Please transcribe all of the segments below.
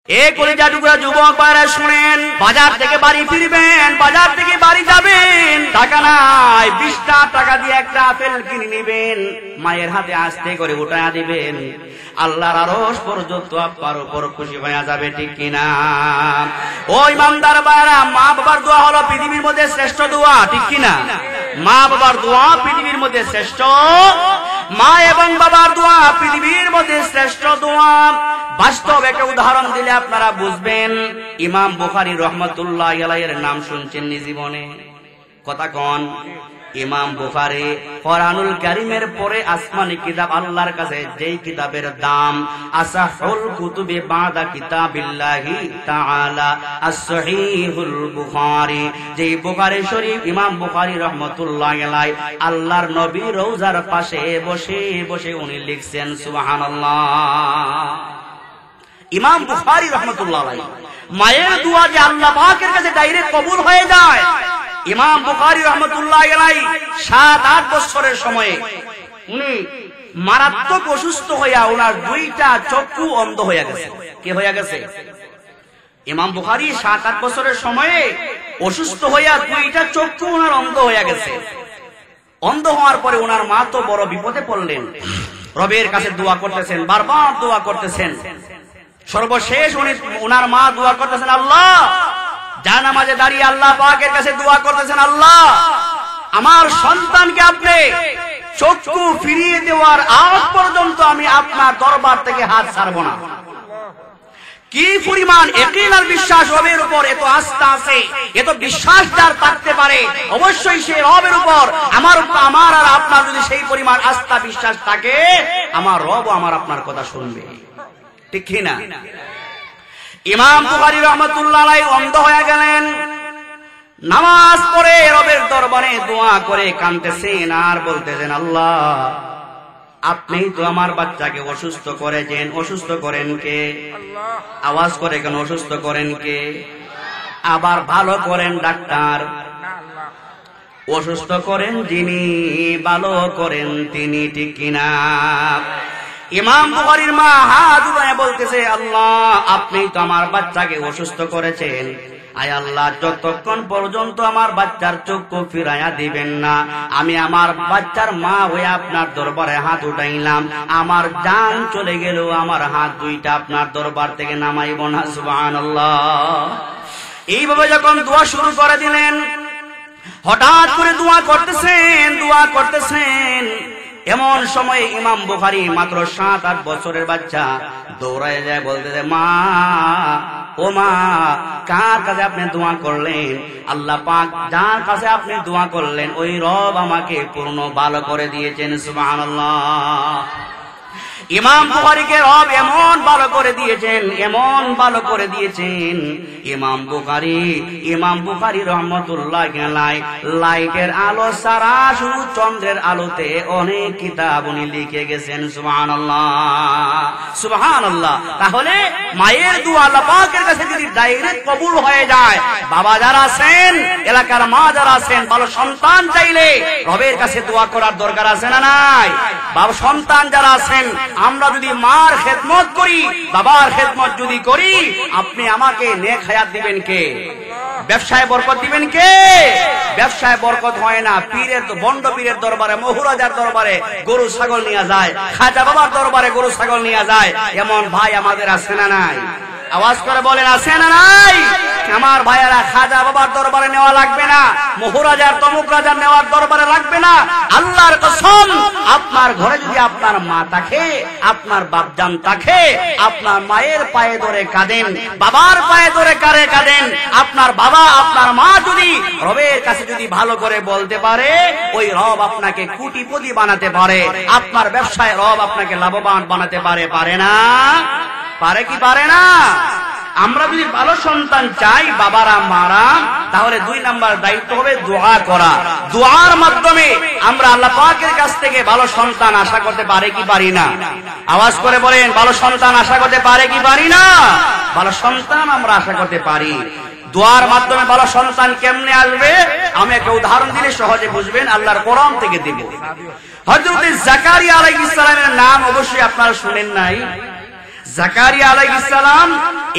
এই কলিজা টুকরা যুবক ভাইরা শুনেন, বাজার থেকে বাড়ি ফিরবেন, বাজার থেকে বাড়ি যাবেন, টাকা নাই, 20টা টাকা দিয়ে একটা আপেল কিনে নেবেন, মায়ের হাতে আস্তে করে উঠায়া দিবেন, আল্লাহর আরশ পর্যন্ত আপনার উপর খুশি হয়ে যাবে, ঠিক কিনা? ওই ইমানদার ভাইরা, মা বাবার দোয়া হলো পৃথিবীর মধ্যে শ্রেষ্ঠ দোয়া, ঠিক কিনা? মা বাবার দোয়া পৃথিবীর মধ্যে শ্রেষ্ঠ, মা এবং বাবার দোয়া পৃথিবীর মধ্যে শ্রেষ্ঠ দোয়া। বাস্তব একটা উদাহরণ দিলে আপনারা বুঝবেন। ইমাম বুখারী রহমাতুল্লাহ আলাইহির নাম শুনছেন নি জীবনে? কথা কন। ইমাম বুখারী কোরআনুল কারীমের পরে আসমানি কিতাব আল্লাহর কাছে যেই কিতাবের দাম আসাহুল কুতুবি বাদা কিতাবিল্লাহি তাআলা as-সহিহুল বুখারী, যেই বুখারী শরীফ ইমাম বুখারী রাহমাতুল্লাহ আলাইহি আল্লাহর নবী রওজার পাশে বসে বসে উনি লিখছেন সুবহানাল্লাহ। ইমাম বুখারী রাহমাতুল্লাহ আলাইহি মায়ের দোয়া যে আল্লাহ পাকের কাছে ডাইরেক্ট কবুল হয়ে যায়। ইমাম বুখারী রাহমাতুল্লাহ আলাইহি 7-8 বছরের সময়ে উনি মারাত্মক অসুস্থ হইয়া ওনার 2টা চক্ষু অন্ধ হয়ে গেছে। কি হয়ে গেছে? ইমাম বুখারী 7-8 বছরের সময়ে অসুস্থ হইয়া 2টা চক্ষু ওনার অন্ধ হয়ে গেছে। অন্ধ হওয়ার পরে ওনার মা তো বড় বিপদে পড়লেন, রবের কাছে দোয়া করতেছেন, বারবার দোয়া করতেছেন। সর্বশেষ উনি ওনার মা দোয়া করতেছেন, আল্লাহ, জানামাজে দাঁড়িয়ে আল্লাহ পাকের কাছে দোয়া করতেছেন, আল্লাহ আমার সন্তানকে আপনি চক্ষু ফিরিয়ে দেওয়ার আগ পর্যন্ত আমি আপনার দরবার থেকে হাত ছাড়বো না। কি পরিমাণ ইয়াকিন আর বিশ্বাস রবের উপর, এত আস্থা আছে, এত বিশ্বাস যার থাকতে পারে, অবশ্যই সে রবের উপর আমার আর আপনার যদি সেই পরিমাণ আস্থা বিশ্বাস থাকে, আমার রব আমার আপনার কথা শুনবে, ঠিক কি না? ইমাম বুখারী রাহমাতুল্লাহ আলাইহি অন্ধ হয়ে গেলেন, নামাজ পড়ে রবের দরবারে দোয়া করে কাঁদতেছেন আর বলতেছেন, আল্লাহ আপনি তো আমার বাচ্চাকে অসুস্থ করেছেন, অসুস্থ করেন কে? আওয়াজ করে কেন? অসুস্থ করেন কে? আবার ভালো করেন ডাক্তার। অসুস্থ করেন যিনি, ভালো করেন তিনি, ঠিক কিনা? ইমাম বুখারীর মা হাত উঠায় বলতেছে, আল্লাহ আপনি তো আমার বাচ্চাকে অসুস্থ করেছেন, আয় আল্লাহ যতক্ষণ পর্যন্ত আমার বাচ্চার চক্ষু ফিরাইয়া দিবেন না, আমি আমার বাচ্চার মা হয়ে আপনার দরবারে হাত উঠাইলাম, আমার জান চলে গেল, আমার হাত 2টা আপনার দরবার থেকে নামাইব না। সুবহানাল্লাহ। এইভাবে যখন দোয়া শুরু করে দিলেন, হঠাৎ করে দোয়া করতেছেন, এমন সময় ইমাম বুখারী মাত্র 7-8 বছরের বাচ্চা দৌড়ায় যায়, বলতেছে, মা, ও মা, কার কাছে আপনি দোয়া করলেন? আল্লাহ পাক যার কাছে আপনি দোয়া করলেন ওই রব আমাকে পূর্ণ ভালো করে দিয়েছেন। সুবহানাল্লাহ। ইমাম বুখারীকে রব এমন ভালো করে দিয়েছেন, এমন ভালো করে দিয়েছেন। ইমাম বুখারী রাহমাতুল্লাহ আলাইহি লাইটের আলো ছাড়া শুধু চন্দ্রের আলোতে অনেক কিতাব উনি লিখে গেছেন। সুবহানাল্লাহ, সুবহানাল্লাহ। তাহলে মায়ের দোয়া আল্লাহ পাকের কাছে যদি ডাইরেক্ট কবুল হয়ে যায়, বাবা যারা আছেন, এলাকার মা যারা আছেন, ভালো সন্তান চাইলে রবের কাছে দোয়া করার দরকার আছে না নাই? বাবা সন্তান যারা আছেন, আমরা যদি মার খেদমত করি, বাবার খেদমত যদি করি, আপনি আমাকে নেক হায়াত দিবেন কে? ব্যবসায় বরকত দিবেন কে? ব্যবসায় বরকত হয় না, পীরের বন্ড পীরের দরবারে, মহুরাজার দরবারে গরু ছাগল নিয়ে যায়, খাজা বাবার দরবারে গরু ছাগল নিয়ে যায়। এমন ভাই আমাদের আছে না নাই? আওয়াজ করে বলেন, আছে না নাই? আমার ভাইয়েরা, খাজা বাবার দরবারে নেওয়া লাগবে না, মহুরাজার তমুক রাজার নেওয়ার দরবারে লাগবে না। আল্লাহর কসম, আপনার ঘরে যদি আপনার মা থাকে, আপনার বাপজান থাকে, আপনার মায়ের পায়ে ধরে কাঁদেন, বাবার পায়ে ধরে কাঁদেন, আপনার বাবা আপনার মা যদি রবের কাছে যদি ভালো করে বলতে পারে, ওই রব আপনাকে কোটিপতি বানাতে পারে, আপনার ব্যবসায় রব আপনাকে লাভবান বানাতে পারে। পারে না? পারে কি পারে না? আমরা যদি ভালো সন্তান চাই, বাবারা মারা, তাহলে 2 নাম্বার দায়িত্ব হবে দোয়া করা। দোয়ার মাধ্যমে আমরা আল্লাহ পাকের কাছ থেকে ভালো সন্তান আশা করতে পারি কি পারি না? আওয়াজ করে বলেন, ভালো সন্তান আশা করতে পারে কি পারি না? ভালো সন্তান আমরা আশা করতে পারি। দোয়ার মাধ্যমে ভালো সন্তান কেমনে আসবে? আমি একটা উদাহরণ দিলে সহজে বুঝবেন, আল্লাহর কোরআন থেকে দেব। হযরত জাকারিয়া আলাইহিস সালামের নাম অবশ্যই আপনারা শুনেন নাই। জাকারিয়া আলাইহিস সালাম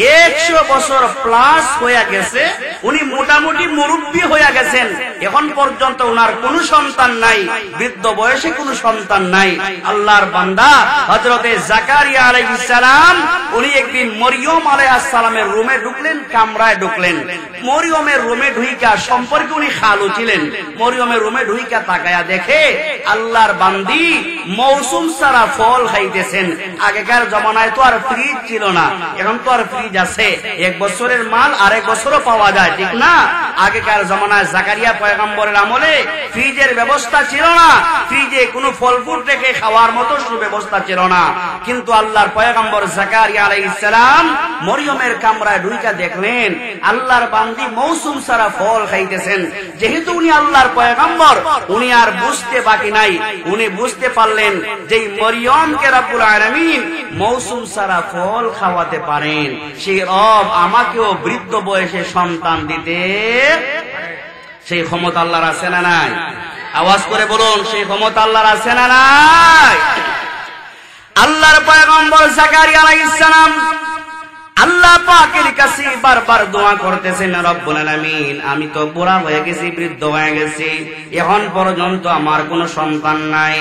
100 বছর প্লাস হয়ে গেছে, উনি মোটামুটি মুরব্বী হয়ে গেছেন, এখন পর্যন্ত উনার কোনো সন্তান নাই, বৃদ্ধ বয়সে কোনো সন্তান নাই। আল্লাহর বান্দা হযরতে জাকারিয়া আলাইহিস সালাম উনি একদিন মরিয়ম আলাইহিস সালামের রুমে ঢুকলেন, কামরায় ঢুকলেন। মরিয়মের রুমে ঢুইকা, সম্পর্কে উনি খালু ছিলেন, মরিয়মের রুমে ঢুইকা তাকায়া দেখে আল্লাহর বান্দি মৌসুম সারা ফল খাইতেছেন। আগেকার জমানায় তো আর ফ্রিজ ছিল না, এখন তো আর ফ্রিজ আছে, 1 বছরের মাল আরেক বছরও পাওয়া যায়, ঠিক না? আগেকার জমানায় জাকারিয়া পয়গম্বরের আমলে ফ্রিজের ব্যবস্থা ছিল না, ফ্রিজে কোনো ফল ফুল রেখে খাওয়ার মতো সুব্যবস্থা ছিল না। কিন্তু আল্লাহর পয়গম্বর জাকারিয়া আলাইহিস সালাম মরিয়মের কামরায় ঢুইকা দেখলেন আল্লাহর বান্দি মৌসুম সারা ফল খাইতেছেন। যেহেতু উনি আল্লাহর পয়গম্বর, উনি আর বুঝতে বাকি নাই, উনি বুঝতে পারলেন যে মরিয়মকে রব্বুল আলামিন মৌসুম সারা ফল খাওয়াতে পারেন, সেই রব আমাকেও বৃদ্ধ বয়সে সন্তান দিতে, সেই ক্ষমতা আল্লাহর আছে না নাই? আওয়াজ করে বলুন, সেই ক্ষমতা আল্লাহর আছে না নাই? আল্লাহর পয়গম্বর জাকারিয়া আলাইহিস সালাম আল্লাহ পাকের কাছে বারবার দোয়া করতেছেন, রব্বুল আলামিন আমি তো বুড়া হয়ে গেছি, বৃদ্ধ হয়ে গেছি, এখন পর্যন্ত আমার কোনো সন্তান নাই,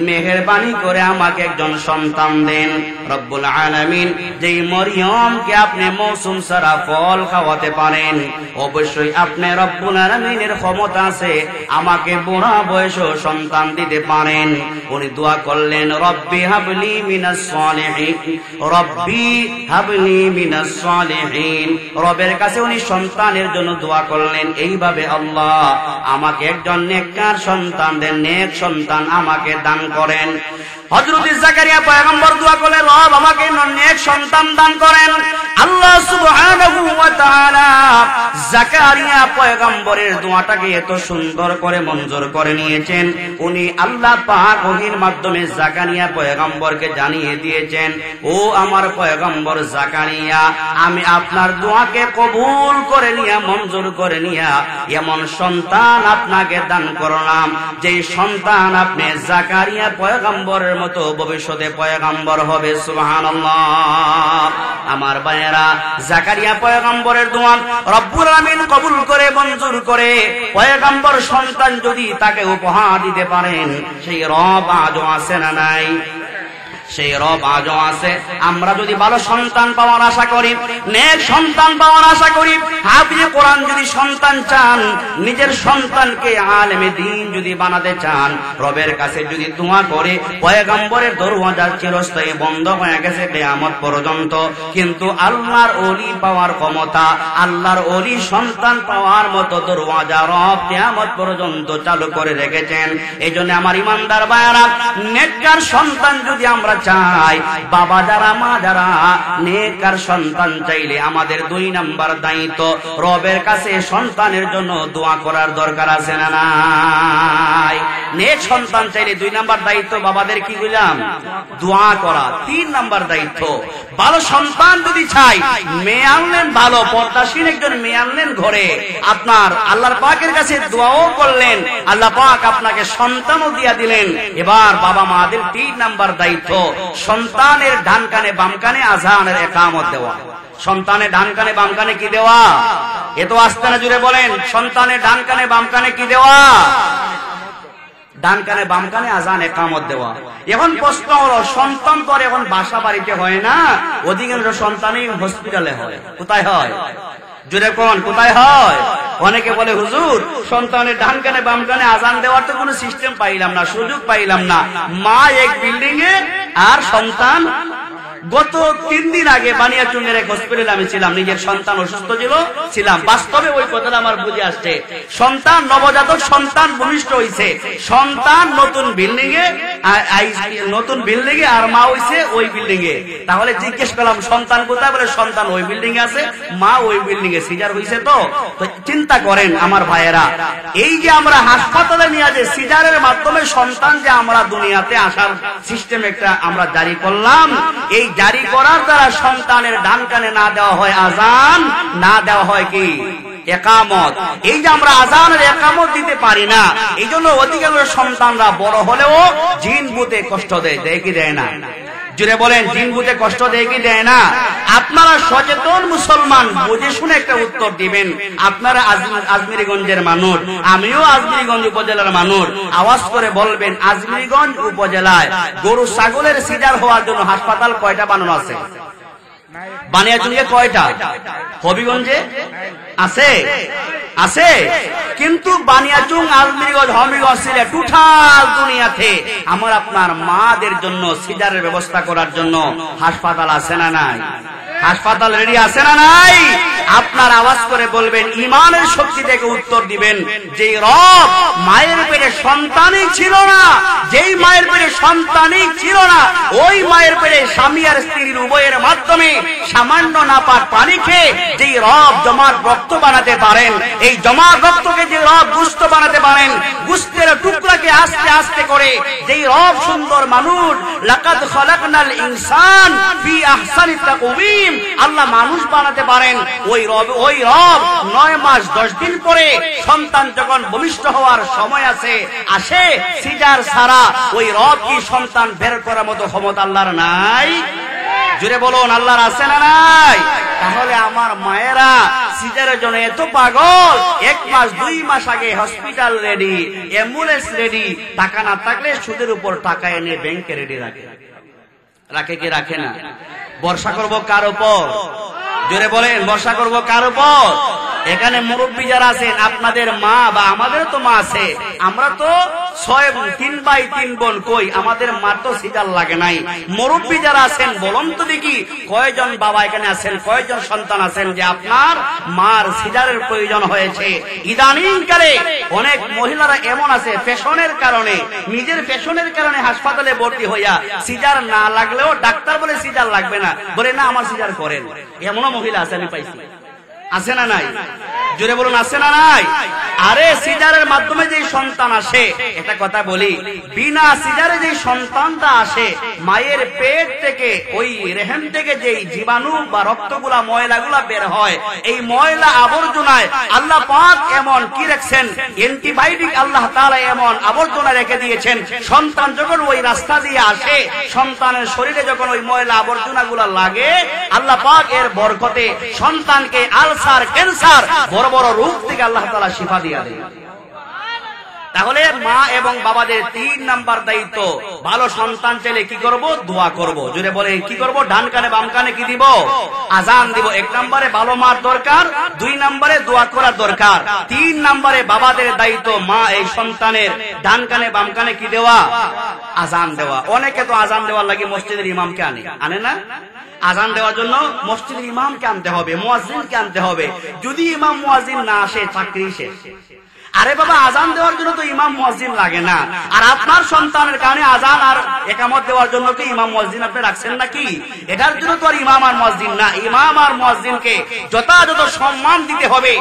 মেহেরবানি করে আমাকে একজন সন্তান দেন। রব্বুল আলামিন যেই মরিয়মকে আপনি মৌসুম সারা ফল খাওয়াতে পারেন, অবশ্যই আপনি রব্বুল আলামিনের ক্ষমতা আছে আমাকে বুড়া বয়সে সন্তান দিতে পারেন। উনি দোয়া করলেন, রব্বি হাবলি মিনাস সালিহিন, রব্বি হাবলি মিনাস সালিহিন। রবের কাছে উনি সন্তানের জন্য দোয়া করলেন এইভাবে, আল্লাহ আমাকে একজন নেককার সন্তান দেন, নেক সন্তান আমাকে দান করেন। হযরত জাকারিয়া পয়গম্বর দোয়া করলেন, রব আমাকে নেক সন্তান দান করেন। আল্লাহ সুবহানাহু ওয়া তাআলা জাকারিয়া পয়গম্বরের দোয়াটাকে এত সুন্দর করে মঞ্জুর করে নিয়েছেন। উনি আল্লাহ পাক ওহীর মাধ্যমে জাকারিয়া পয়গম্বরকে জানিয়ে দিয়েছেন, ও আমার পয়গম্বর জাকারিয়া, আমি আপনার দোয়াকে কবুল করে নিয়া, মঞ্জুর করে নিয়া এমন সন্তান আপনাকে দান করলাম, যেই সন্তান আপনি জাকারিয়া পয়গম্বরের মতো ভবিষ্যতে পয়গম্বর হবে। সুবহানাল্লাহ। আমার ভাইয়েরা, জাকারিয়া পয়গম্বরের দোয়া রব্বুল আলামিন কবুল করে, মঞ্জুর করে, পয়গম্বর সন্তান যদি তাকে উপহার দিতে পারেন, সেই রব আজও আছে না নাই? সেই রব আজও আছে। আমরা যদি ভালো সন্তান পাওয়ার আশা করি, নেক সন্তান পাওয়ার আশা করি, হাফিজে কোরআন যদি সন্তান চান, নিজের সন্তানকে আলেমে দ্বীন যদি বানাতে চান, রবের কাছে যদি দোয়া করে, পয়গম্বরের দরওয়াজা চিরস্থায়ী বন্ধ হয়ে গেছে কিয়ামত পর্যন্ত, কিন্তু আল্লাহর ওলি পাওয়ার ক্ষমতা, আল্লাহর ওলি সন্তান পাওয়ার মতো দরওয়াজা রব কিয়ামত পর্যন্ত চালু করে রেখেছেন। এইজন্য আমার ইমানদার ভাইয়েরা, নেককার সন্তান যদি আমরা চাই, বাবা যারা, মা যারা নেককার সন্তান চাইলে আমাদের 2 নাম্বার দায়িত্ব, রবের কাছে সন্তানের জন্য দোয়া করার দরকার আছে না নাই? নেক সন্তান চাইলে 2 নাম্বার দায়িত্ব বাবাদের কি বললাম? দোয়া করা। 3 নাম্বার দায়িত্ব, ভালো সন্তান যদি চাই, মেয়ে আনলেন, ভালো পর্দাশীল একজন মেয়ে আনলেন ঘরে, আপনার আল্লাহর পাকের কাছে দোয়াও করলেন, আল্লাহ পাক আপনাকে সন্তানও দিয়া দিলেন। এবার বাবা মাদের 3 নাম্বার দায়িত্ব, সন্তানের ডান কানে বাম কানে আযানের ইকামত দেওয়া। সন্তানের ডান কানে বাম কানে কি দেওয়া? এত আস্তে না জুড়ে বলেন, সন্তানের ডান কানে বাম কানে কি দেওয়া? ডান কানে বাম কানে আযান ইকামত দেওয়া। এখন প্রশ্ন হলো, সন্তান তো আর এখন বাসা বাড়িতে হয় না, অধিকাংশ সন্তানই হসপিটালে হয়। কোথায় হয়? জুড়ে কোন কোথায় হয়? অনেকে বলে, হুজুর সন্তানের ডান কানে বাম কানে আযান দেওয়ার তো কোনো সিস্টেম পাইলাম না, সুযোগ পাইলাম না। মা এক বিল্ডিং এ আর সন্তান। গত 3 দিন আগে বানিয়াচুঙ্গের এক হসপিটালে আমি ছিলাম, নিজের সন্তান অসুস্থ ছিলাম। বাস্তবে ওই কথাটা আমার বুঝে আসছে। সন্তান, নবজাতক সন্তান ভূমিষ্ঠ হইছে, সন্তান নতুন বিল্ডিং এ, আর মা হইছে ওই বিল্ডিং এ। তাহলে জিজ্ঞেস করলাম, সন্তান কোথায়? বলে সন্তান ওই বিল্ডিং এ আছে, মা ওই বিল্ডিং এ। সিজার হইছে তো চিন্তা করেন আমার ভাইয়েরা, এই যে আমরা হাসপাতালে নিয়ে যে সিজারের মাধ্যমে সন্তান যে আমরা দুনিয়াতে আসার সিস্টেম একটা আমরা জারি করলাম, এই জারি করার দ্বারা সন্তানের ডান কানে না দেওয়া হয় আযান, না দেওয়া হয় কি? ইকামত। এই যে আমরা আযানের ইকামত দিতে পারি না, এই জন্য অধিকাংশ সন্তানরা বড় হলেও জিন ভূতে কষ্ট দেয়। দেয় কি দেয় না? জুড়ে বলেন জিন বুঝে কষ্ট দেয় কি দেয় না? আপনারা সচেতন মুসলমান, বুঝে শুনে একটা উত্তর দিবেন। আপনারা আজমিরগঞ্জের মানুষ, আমিও আজমিরগঞ্জ উপজেলার মানুষ, আওয়াজ করে বলবেন আজমিরগঞ্জ উপজেলায় গরু ছাগলের সিজার হওয়ার জন্য হাসপাতাল কয়টা বানানো আছে? বানিয়াচুঙ্গে কয়টা? হবিগঞ্জে আছে? আছে। কিন্তু বানিয়াচুং, আজমিরগঞ্জ, হবিগঞ্জ, সিলেট, টোটাল দুনিয়াতে আমার আপনার মাদের জন্য সিজারের ব্যবস্থা করার জন্য হাসপাতাল আছে না নাই? হাসপাতাল রেডি আছে না নাই? আপনার আওয়াজ করে বলবেন, ইমানের শক্তি থেকে উত্তর দিবেন, যেই রব মায়ের পেটে সন্তানই ছিল না, যেই মায়ের পেটে সন্তানই ছিল না, ওই মায়ের পেটে স্বামী আর স্ত্রীর উভয়ের মাধ্যমে সামান্য নাপাক পানি খেয়ে যেই রব জমাট রক্ত বানাতে পারেন, এই জমাট রক্তকে যে রব গুস্ত বানাতে পারেন, গুস্তের টুকরাকে আস্তে আস্তে করে যেই রব সুন্দর মানুষ, লাকাদ খালাকনাল ইনসান ফি আহসানি তাকওয়িম, আল্লাহ মানুষ বানাতে পারেন, ওই রব 9 মাস 10 দিন পরে সন্তান যখন ভূমিষ্ঠ হওয়ার সময় আসে সিজার ছাড়া ওই রব কি সন্তান বের করার মতো ক্ষমতা আল্লাহর নাই? জুড়ে বলুন আল্লাহর আছে না নাই? তাহলে আমার মায়েরা সিজারের জন্য এত পাগল, 1 মাস 2 মাস আগে হসপিটাল রেডি, অ্যাম্বুলেন্স রেডি, টাকা না থাকলে সুদের উপর টাকা এনে ব্যাংকে রেডি রাখে। রাখে কি রাখে না? বর্ষা করব কার উপর? জোরে বলেন, বর্ষা করব কার উপর? এখানে মুরব্বী যারা আছেন, আপনাদের মা বা আমাদের তো মা আছে, আমরা তো 3 ভাই 3 বোন, কই আমাদের মা তো সিজার লাগে নাই। মুরব্বী যারা আছেন বলুন তো দেখি, কয়জন বাবা এখানে আছেন, কয়জন সন্তান আছেন যে আপনার মার সিজারের প্রয়োজন হয়েছে? ইদানিং কালে অনেক মহিলারা এমন আছে, ফ্যাশনের কারণে, নিজের ফ্যাশনের কারণে হাসপাতালে ভর্তি হইয়া সিজার না লাগলেও ডাক্তার বলে সিজার লাগবে না, বলে না আমার সিজার করেন। এমনও মহিলা আছে, আমি পাইছি। আছে না নাই? জোরে বলুন আছে না নাই? আরে সিজারের মাধ্যমে যে সন্তান আসে, একটা কথা বলি, বিনা সিজারে যে সন্তানটা আসে, মায়ের পেট থেকে ওই রেহেম থেকে যে জীবাণু বা রক্তগুলা ময়লাগুলা বের হয়, এই ময়লা আবর্জনায় আল্লাহ পাক এমন কি রাখছেন, অ্যান্টিবায়োটিক আল্লাহ তাআলা এমন আবর্জনা রেখে দিয়েছেন, সন্তান যখন ওই রাস্তা দিয়ে আসে, সন্তানের শরীরে যখন ওই ময়লা আবর্জনাগুলা লাগে, আল্লাহ পাক এর বরকতে সন্তানকে আলসার, ক্যান্সার, বড় বড় রোগ থেকে আল্লাহ তাআলা শিফা দিয়ে দেয়। তাহলে মা এবং বাবাদের 3 নাম্বার দায়িত্ব, ভালো সন্তান চাইলে কি করব? দোয়া করব। জোরে বলে কি করব? ডান কানে বাম কানে কি দিব? আজান দিব। 1 নম্বরে ভালো মার দরকার, 2 নম্বরে দোয়া করার দরকার, 3 নম্বরে বাবাদের দায়িত্ব মা এই সন্তানের ডান কানে বাম কানে কি দেওয়া? আজান দেওয়া। অনেকে তো আজান দেওয়ার লাগে মসজিদের ইমামকে আনে না? আজান দেওয়ার জন্য মসজিদের ইমামকে আনতে হবে, মুয়াজ্জিনকে আনতে হবে। যদি ইমাম মুয়াজ্জিন না আসে, চাকরি শেষ। আরে বাবা, আজান দেওয়ার জন্য তো ইমাম মুয়াজ্জিন লাগে না। আর আপনার সন্তানের কারণে আজান আর ইকামত দেওয়ার জন্য কি ইমাম মুয়াজ্জিন আপনি রাখছেন নাকি? এটার জন্য তো আর ইমাম আর মুয়াজ্জিন না। ইমাম আর মুয়াজ্জিনকে যথাযথ সম্মান দিতে হবে।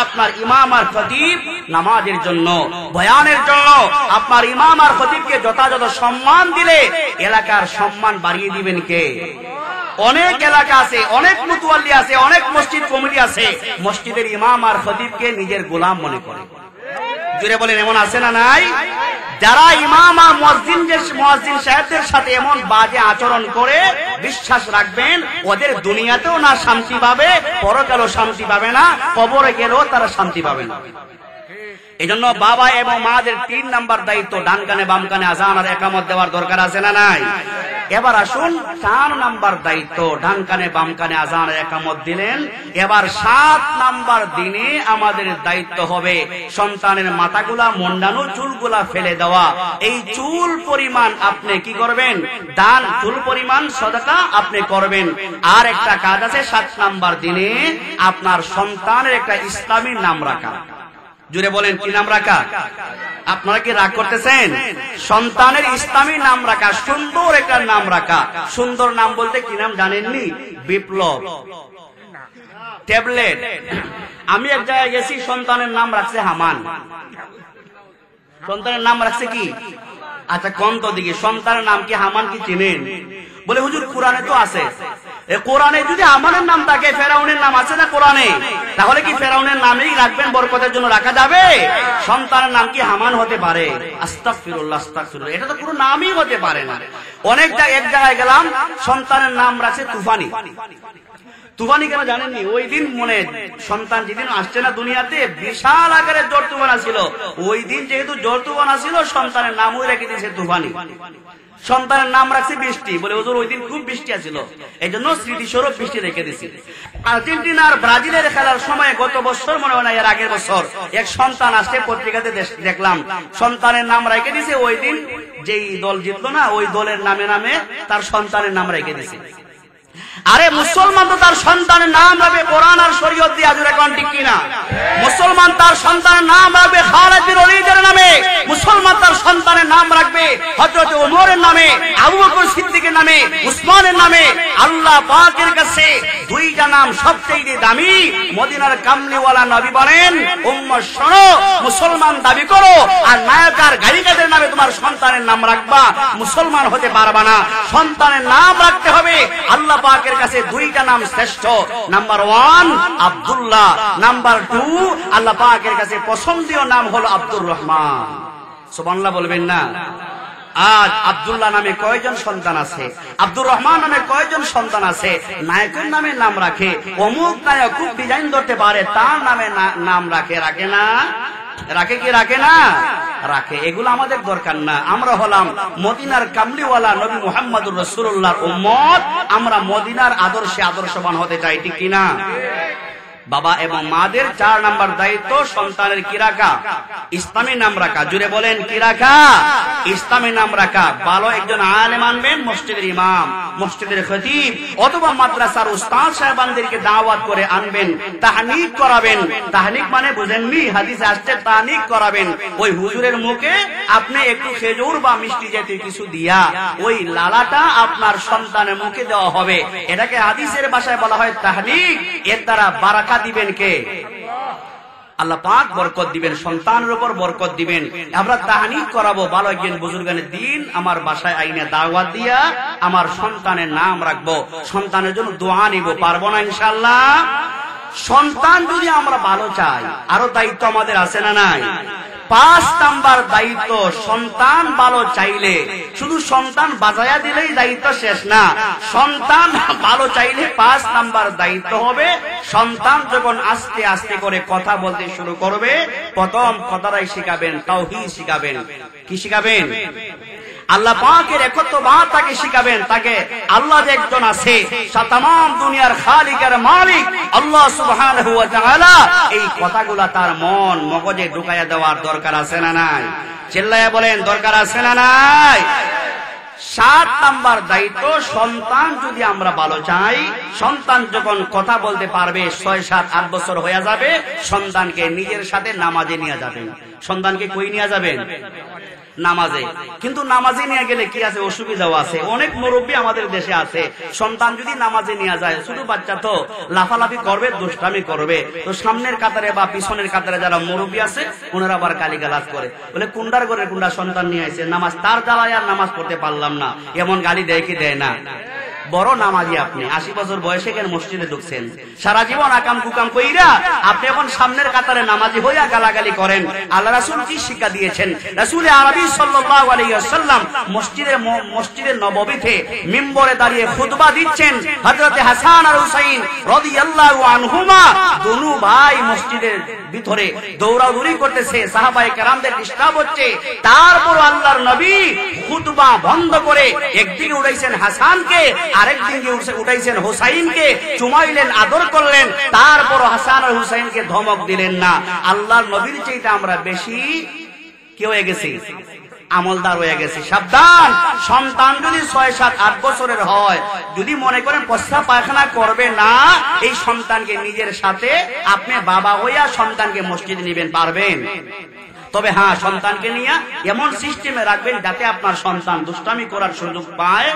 আপনার ইমাম আর খতিব নামাজের জন্য, বয়ানের জন্য আপনার ইমাম আর খতিবকে যথাযথ সম্মান দিলে এলাকার সম্মান বাড়িয়ে দিবেন কে? অনেক এলাকা আছে, অনেক মুতওয়াল্লি আছে, অনেক মসজিদ কমিটি আছে, মসজিদের ইমাম আর খতিবকে নিজের গোলাম মনে করে। জুড়ে বলেন এমন আছে না নাই? যারা ইমাম আর মুয়াজ্জিন সাহেবদের সাথে এমন বাজে আচরণ করে, বিশ্বাস রাখবেন ওদের দুনিয়াতেও না শান্তি পাবে, পরকালেও শান্তি পাবে না, কবরে গেলেও তারা শান্তি পাবে না। এজন্য বাবা এবং মাদের 3 নাম্বার দায়িত্ব, ডান কানে বাম কানে আজান আর ইকামত দেওয়ার দরকার আছে না নাই? এবার আসুন 4 নাম্বার দায়িত্ব, ডান কানে বাম কানে আজান আর ইকামত দিলেন। এবার 7 নাম্বার দিনে আমাদের দায়িত্ব হবে সন্তানের মাথাগুলা মুন্ডানো, চুলগুলা ফেলে দেওয়া। এই চুল পরিমাণ আপনি কি করবেন? দান, চুল পরিমাণ সদকা আপনি করবেন। আর একটা কাজ আছে 7 নাম্বার দিনে, আপনার সন্তানের একটা ইসলামী নাম রাখা। জুড়ে বলেন কি নাম রাখা? আপনারা কি রাগ করতেছেন? সন্তানের ইসলামী নাম রাখা, সুন্দর একটা নাম রাখা। সুন্দর নাম বলতে কি নাম জানেননি? বিপ্লব, ট্যাবলেট। আমি এক জায়গায় গেছি, সন্তানের নাম রাখছে হামান। সন্তানের নাম রাখছে কি? আচ্ছা কোন তো দিকে সন্তানের নাম কি হামান কি চিনেন? বলে হুজুর কোরআনে তো আছে। কোরআনে যদি হামানের নাম থাকে, ফেরাউনের নাম আছে না কোরআনে? তাহলে কি ফেরাউনের নামেই রাখবেন? বরকতের জন্য রাখা যাবে? সন্তানের নাম কি হামান হতে পারে? আস্তাগফিরুল্লাহ, আস্তাগফিরুল্লাহ, এটা তো পুরো নামই হতে পারে না। অনেক এক জায়গায় গেলাম, সন্তানের নাম রাখছে তুফানি। তুফানি কেন জানেননি? ওই দিন মনে সন্তান যেদিন আসছে না দুনিয়াতে, বিশাল আকারের জ্বর তুফান ছিল। ওই দিন যেহেতু জ্বর তুফান ছিল, সন্তানের নাম ওই রেখে দিয়েছে তুফানি। সন্তানের নাম রাখছে বৃষ্টি, বলে হুজুর ওই দিন খুব বৃষ্টি আছিল, এই জন্য স্মৃতিস্বরূপ বৃষ্টি রেখে দিছি। আর্জেন্টিনা আর ব্রাজিলের খেলার সময় গত বছর মনে হয় না এর আগের বছর এক সন্তান আসছে, পত্রিকাতে দেখলাম সন্তানের নাম রেখে দিছে। ওই দিন যেই দল জিতলো না, ওই দলের নামে নামে তার সন্তানের নাম রেখে দিছে। আরে মুসলমান তো তার সন্তানের নাম রাখবে কোরআন আর শরীয়ত দিয়ে, আজুর এখন ঠিক কিনা? মুসলমান তার সন্তানের নাম রাখবে খালিদ বিন ওলীদের নামে, মুসলমান তার সন্তানের নাম রাখবে হযরত ওমরের নামে, আবু বকর সিদ্দিকের নামে, উসমানের নামে। আল্লাহ পাকের কাছে দুইটা নাম সবচেয়ে দামি। মদিনার কামলিওয়ালা নবী বলেন, উম্মত শোনো, মুসলমান দাবি করো আর নায়ক আর গায়িকাদের নামে তোমার সন্তানের নাম রাখবা, মুসলমান হতে পারবা না। সন্তানের নাম রাখতে হবে আল্লাহ পাকের কাছে দুইটা নাম শ্রেষ্ঠ। নাম্বার 1 আব্দুল্লাহ, নাম্বার 2 আল্লাহ পাকের কাছে পছন্দীয় নাম হলো আব্দুর রহমান। সুবহানাল্লাহ বলবেন না? আজ আব্দুল্লাহ নামে কয়জন সন্তান আছে? আব্দুর রহমান নামে কয়জন সন্তান আছে? নায়কের নামে নাম রাখে, অমুক নায়ক খুব ডিজাইন ধরতে পারে, তার নামে নাম রাখে। রাখে না? রাখে কি রাখে না? রাখে। এগুলো আমাদের দরকার না। আমরা হলাম মদিনার কামলিওয়ালা নবী মুহাম্মদুর রাসূলুল্লাহর উম্মত। আমরা মদিনার আদর্শে আদর্শবান হতে চাই, ঠিক কিনা? বাবা এবং মাদের 4 নাম্বার দায়িত্ব সন্তানের কি রাখা? ইসলামী নাম রাখা। জুড়ে বলেন কি রাখা? ইসলামী নাম রাখা। ভালো একজন আলেম আনবেন, মসজিদের ইমাম, মসজিদের খতিব অথবা মাদ্রাসার উস্তাদ সাহেবানদেরকে দাওয়াত করে আনবেন, তাহনিক করাবেন। তাহনিক মানে বুঝেননি? হাদিসে আসছে তাহনিক করাবেন। ওই হুজুরের মুখে আপনি একটু খেজুর বা মিষ্টি জাতীয় কিছু দিয়া ওই লালাটা আপনার সন্তানের মুখে দেওয়া হবে। এটাকে হাদিসের ভাষায় বলা হয় তাহনিক। এর দ্বারা বারাকা দিবেন কে? আল্লাহ পাক বরকত দিবেন, সন্তানের উপর বরকত দিবেন। আমরা তাহনিক করাবো। ভালো একজন বুজুর্গানের দিন আমার বাসায় আইনে দাওয়াত দিয়া আমার সন্তানের নাম রাখবো, সন্তানের জন্য দোয়া নিব। পারবো না ইনশাআল্লাহ? সন্তান যদি আমরা ভালো চাই, আরো দায়িত্ব আমাদের আছে না নাই? 5 নাম্বার দায়িত্ব, সন্তান ভালো চাইলে শুধু সন্তান বাজায়া দিলেই দায়িত্ব শেষ না। সন্তান ভালো চাইলে 5 নাম্বার দায়িত্ব হবে, সন্তান যখন আস্তে আস্তে করে কথা বলতে শুরু করবে, প্রথম কথাটাই শিখাবেন তাওহীদ শিখাবেন। কি শিখাবেন? আল্লাহ পাকের একত্ববাদ তাকে শিখাবেন। তাকে আল্লাহ যে একজন আছে, তামাম দুনিয়ার খালিক আর মালিক আল্লাহ সুবহানাহু ওয়া তাআলা, এই কথাগুলা তার মন মগজে ঢুকাইয়া দেওয়ার দরকার আছে না নাই? চিল্লায়া বলেন দরকার আছে না নাই? 7 নাম্বার দায়িত্ব, সন্তান যদি আমরা ভালো চাই, সন্তান যখন কথা বলতে পারবে, 6, 7, 8 বছর হয়ে যাবে, সন্তানকে নিজের সাথে নামাজে নিয়ে যাবেন। সন্তানকে কই নিয়ে যাবেন? নামাজে। কিন্তু নামাজে নিয়ে গেলে কি আছে? অসুবিধাও আছে। অনেক মুরব্বী আমাদের দেশে আছে, সন্তান যদি নামাজে নিয়ে যায়, শুধু বাচ্চা তো লাফালাফি করবে, দুষ্টামি করবে, তো সামনের কাতারে বা পিছনের কাতারে যারা মুরব্বী আছে ওনারা আবার গালিগালাজ করে, বলে কুন্ডার করে কুন্ডা সন্তান নিয়ে আসে নামাজ, তার জ্বালায় আর নামাজ পড়তে পারলাম না, এমন গালি দেয় কি দেয় না? বড় নামাজি আপনি, 80 বছর বয়সে কেন মসজিদে ঢুকছেন? সারা জীবন আকাম কুকাম কইরা আপনি এখন সামনের কাতারে নামাজি হইয়া গালাগালি করেন। আল্লাহ রাসূল কি শিক্ষা দিয়েছেন? রাসূল আরবি সাল্লাল্লাহু আলাইহি ওয়াসাল্লাম মসজিদে নববীতে মিম্বরে দাঁড়িয়ে খুতবা দিচ্ছেন। হযরত হাসান আর হুসাইন রাদিয়াল্লাহু আনহুমা দুনু ভাই মসজিদের ভিতরে দৌড়াদৌড়ি করতেছে, সাহাবায়ে কেরামদের ডিস্টার্ব হচ্ছে। তারপর আল্লাহর নবী খুতবা বন্ধ করে একদিকে উঠাইছেন হাসানকে, আরেকদিকে উঠাইছেন হুসাইনকে, চুমাইলেন, আদর করলেন। তারপর হাসান আর হুসাইনকে ধমক দিলেন না। আল্লাহর নবীর চাইতে আমরা বেশি কি হয়ে গেছি? আমলদার হয়ে গেছি। সাবধান, সন্তান যদি 6, 7, 8 বছরের হয়, যদি মনে করেন প্রস্রাব পায়খানা করবে না, এই সন্তানকে নিজের সাথে আপনি বাবা হইয়া সন্তানকে মসজিদে নিবেন, পারবেন? তবে হ্যাঁ, সন্তানকে নিয়ে এমন সিস্টেমে রাখবেন যাতে আপনার সন্তান দুষ্টামি করার সুযোগ পায়।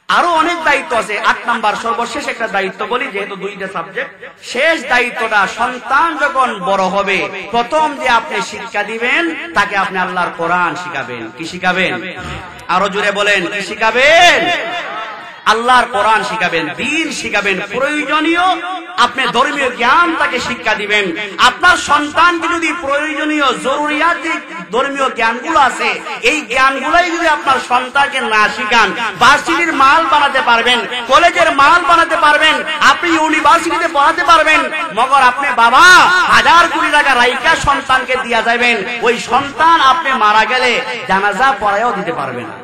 আরো অনেক দায়িত্ব আছে। 8 নাম্বার সর্বশেষ একটা দায়িত্ব বলি, যেহেতু 2টা সাবজেক্ট। শেষ দায়িত্বটা, সন্তান যখন বড় হবে, প্রথম যে আপনি শিক্ষা দিবেন তাকে আপনি আল্লাহর কোরআন শিখাবেন। কি শিখাবেন? আরো জোরে বলেন, কি শিখাবেন? আল্লাহর কোরআন শিখাবেন, দ্বীন শিখাবেন, প্রয়োজনীয় আপনি ধর্মীয় জ্ঞান তাকে শিক্ষা দিবেন। আপনার সন্তানকে যদি প্রয়োজনীয় জরুরিয়াত যে ধর্মীয় জ্ঞানগুলো আছে, এই জ্ঞানগুলাই যদি আপনার সন্তানকে না শিখান, ভার্সিটির মাল বানাতে পারবেন, কলেজের মাল বানাতে পারবেন, আপনি ইউনিভার্সিটিতে পড়াতে পারবেন, মগর আপনি বাবা 1000 কোটি টাকা রাইকা সন্তানকে দিয়া যাবেন, ওই সন্তান আপনি মারা গেলে জানাজা পড়ায়ও দিতে পারবেন না।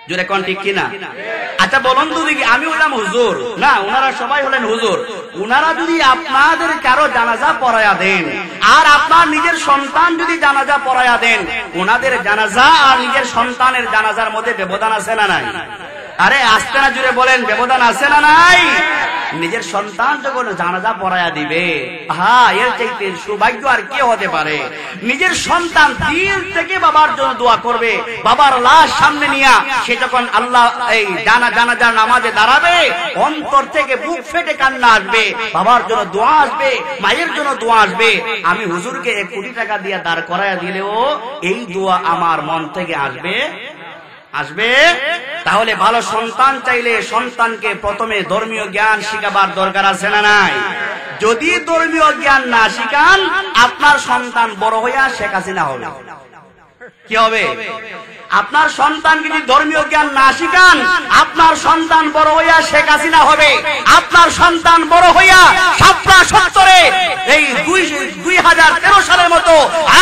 জোরে কোন ঠিক কিনা? আচ্ছা বলুন তো দেখি, আমি হলাম হুজুর না, ওনারা সবাই হলেন হুজুর, ওনারা যদি আপনাদের কারো জানাজা পড়ায়া দেন আর আপনার নিজের সন্তান যদি জানাজা পড়ায়া দেন, ওনাদের জানাজা আর নিজের সন্তানের জানাজার মধ্যে ব্যবধান আছে না নাই? আরে আস্তে না জুড়ে বলেন, ব্যবধান আছে না নাই? নিজের সন্তান যখন জানাজা পড়ায়া দিবে, হ্যাঁ, এর চাইতে সৌভাগ্য আর কে হতে পারে? নিজের সন্তান দিল থেকে বাবার জন্য দোয়া করবে, বাবার লাশ সামনে নিয়ে সে যখন আল্লাহ এই জানাজার নামাজে দাঁড়াবে, অন্তর থেকে বুক ফেটে কান্না আসবে, বাবার জন্য দোয়া আসবে, মায়ের জন্য দোয়া আসবে। আমি হুজুরকে 1 কোটি টাকা দিয়ে দাঁড় করাইয়া দিলেও এই দোয়া আমার মন থেকে আসবে। তাহলে ভালো সন্তান চাইলে সন্তানকে প্রথমে ধর্মীয় জ্ঞান শিখাবার দরকার আছে না নাই? যদি ধর্মীয় জ্ঞান না শিখান, আপনার সন্তান বড় হইয়া শেখ হাসিনা হবে। কি হবে? আপনার সন্তানকে যদি ধর্মীয় জ্ঞান না শিখান, আপনার সন্তান বড় হইয়া শেখ হাসিনা হবে। আপনার সন্তান বড় হইয়া 70-70 এই 2013 সালের মতো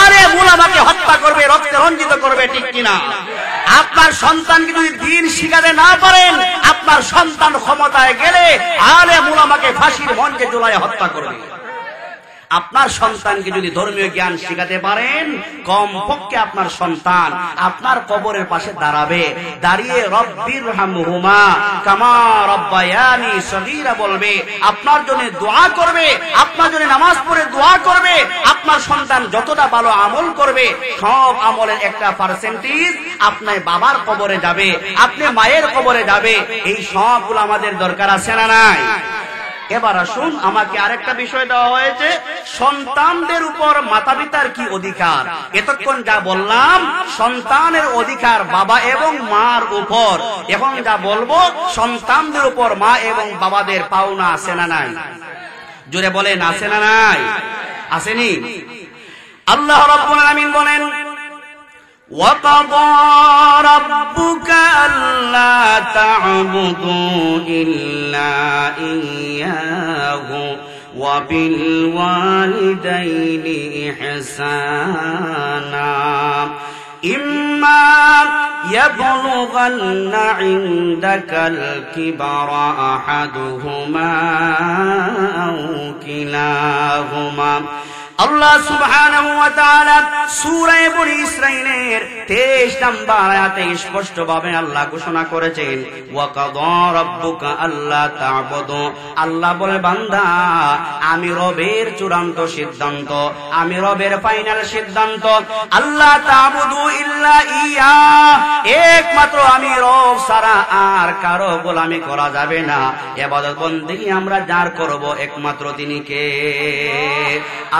আরে মুলামাকে হত্যা করবে, রক্তে রঞ্জিত করবে, ঠিক কিনা? আপনার সন্তানকে যদি দ্বীন শিখাতে না পারেন, আপনার সন্তান ক্ষমতায় গেলে আলে মুলামাকে ফাঁসির মঞ্চে ঝুলাইয়া হত্যা করবে। আপনার সন্তানকে যদি ধর্মীয় জ্ঞান শিখাতে পারেন, কম পক্ষে আপনার সন্তান আপনার কবরের পাশে দাঁড়াবে, দাঁড়িয়ে রব্বিরহামহুমা কামা রব্বায়ানি সগীরা বলবে, আপনার জন্য দোয়া করবে, আপনার জন্য নামাজ পড়ে দোয়া করবে। আপনার সন্তান যতটা ভালো আমল করবে, সব আমলের একটা পার্সেন্টেজ আপনার বাবার কবরে যাবে, আপনি মায়ের কবরে যাবে। এই সবগুলো আমাদের দরকার আছে না নাই? এবার আসুন, আমাকে আরেকটা বিষয় দেওয়া হয়েছে, সন্তানদের উপর মাতা পিতার কি অধিকার। এতক্ষণ যা বললাম সন্তানের অধিকার বাবা এবং মার উপর, এখন যা বলবো সন্তানদের উপর মা এবং বাবাদের পাওনা আছে না নাই? জোরে বলেন, আছে না নাই? আসেনি? আল্লাহ রাব্বুল আলামিন বলেন, وَقَضَى رَبُّكَ أَلَّا تَعْبُدُوا إِلَّا إِيَّاهُ وَبِالْوَالِدَيْنِ إِحْسَانًا إِمَّا يَبْلُغَنَّ عِندَكَ الْكِبَرَ أَحَدُهُمَا أَوْ كِلَاهُمَا। আল্লাহ সুবহানাহু ওয়া তাআলা সূরা বনী ইসরাঈলের 23 নম্বর আয়াতে স্পষ্টভাবে আল্লাহ ঘোষণা করেছেন, ওয়া কাযা রাব্বুকা আল্লা তা'বুদু। আল্লাহ বলে, বান্দা, আমি রবের চূড়ান্ত সিদ্ধান্ত, আমি রবের ফাইনাল সিদ্ধান্ত, আল্লাহ তা'বুদু ইল্লা ইয়া, একমাত্র আমি রব ছাড়া আর কারো গোলামি করা যাবে না। ইবাদত বন্দেগী আমরা যার করব একমাত্র তিনি কে?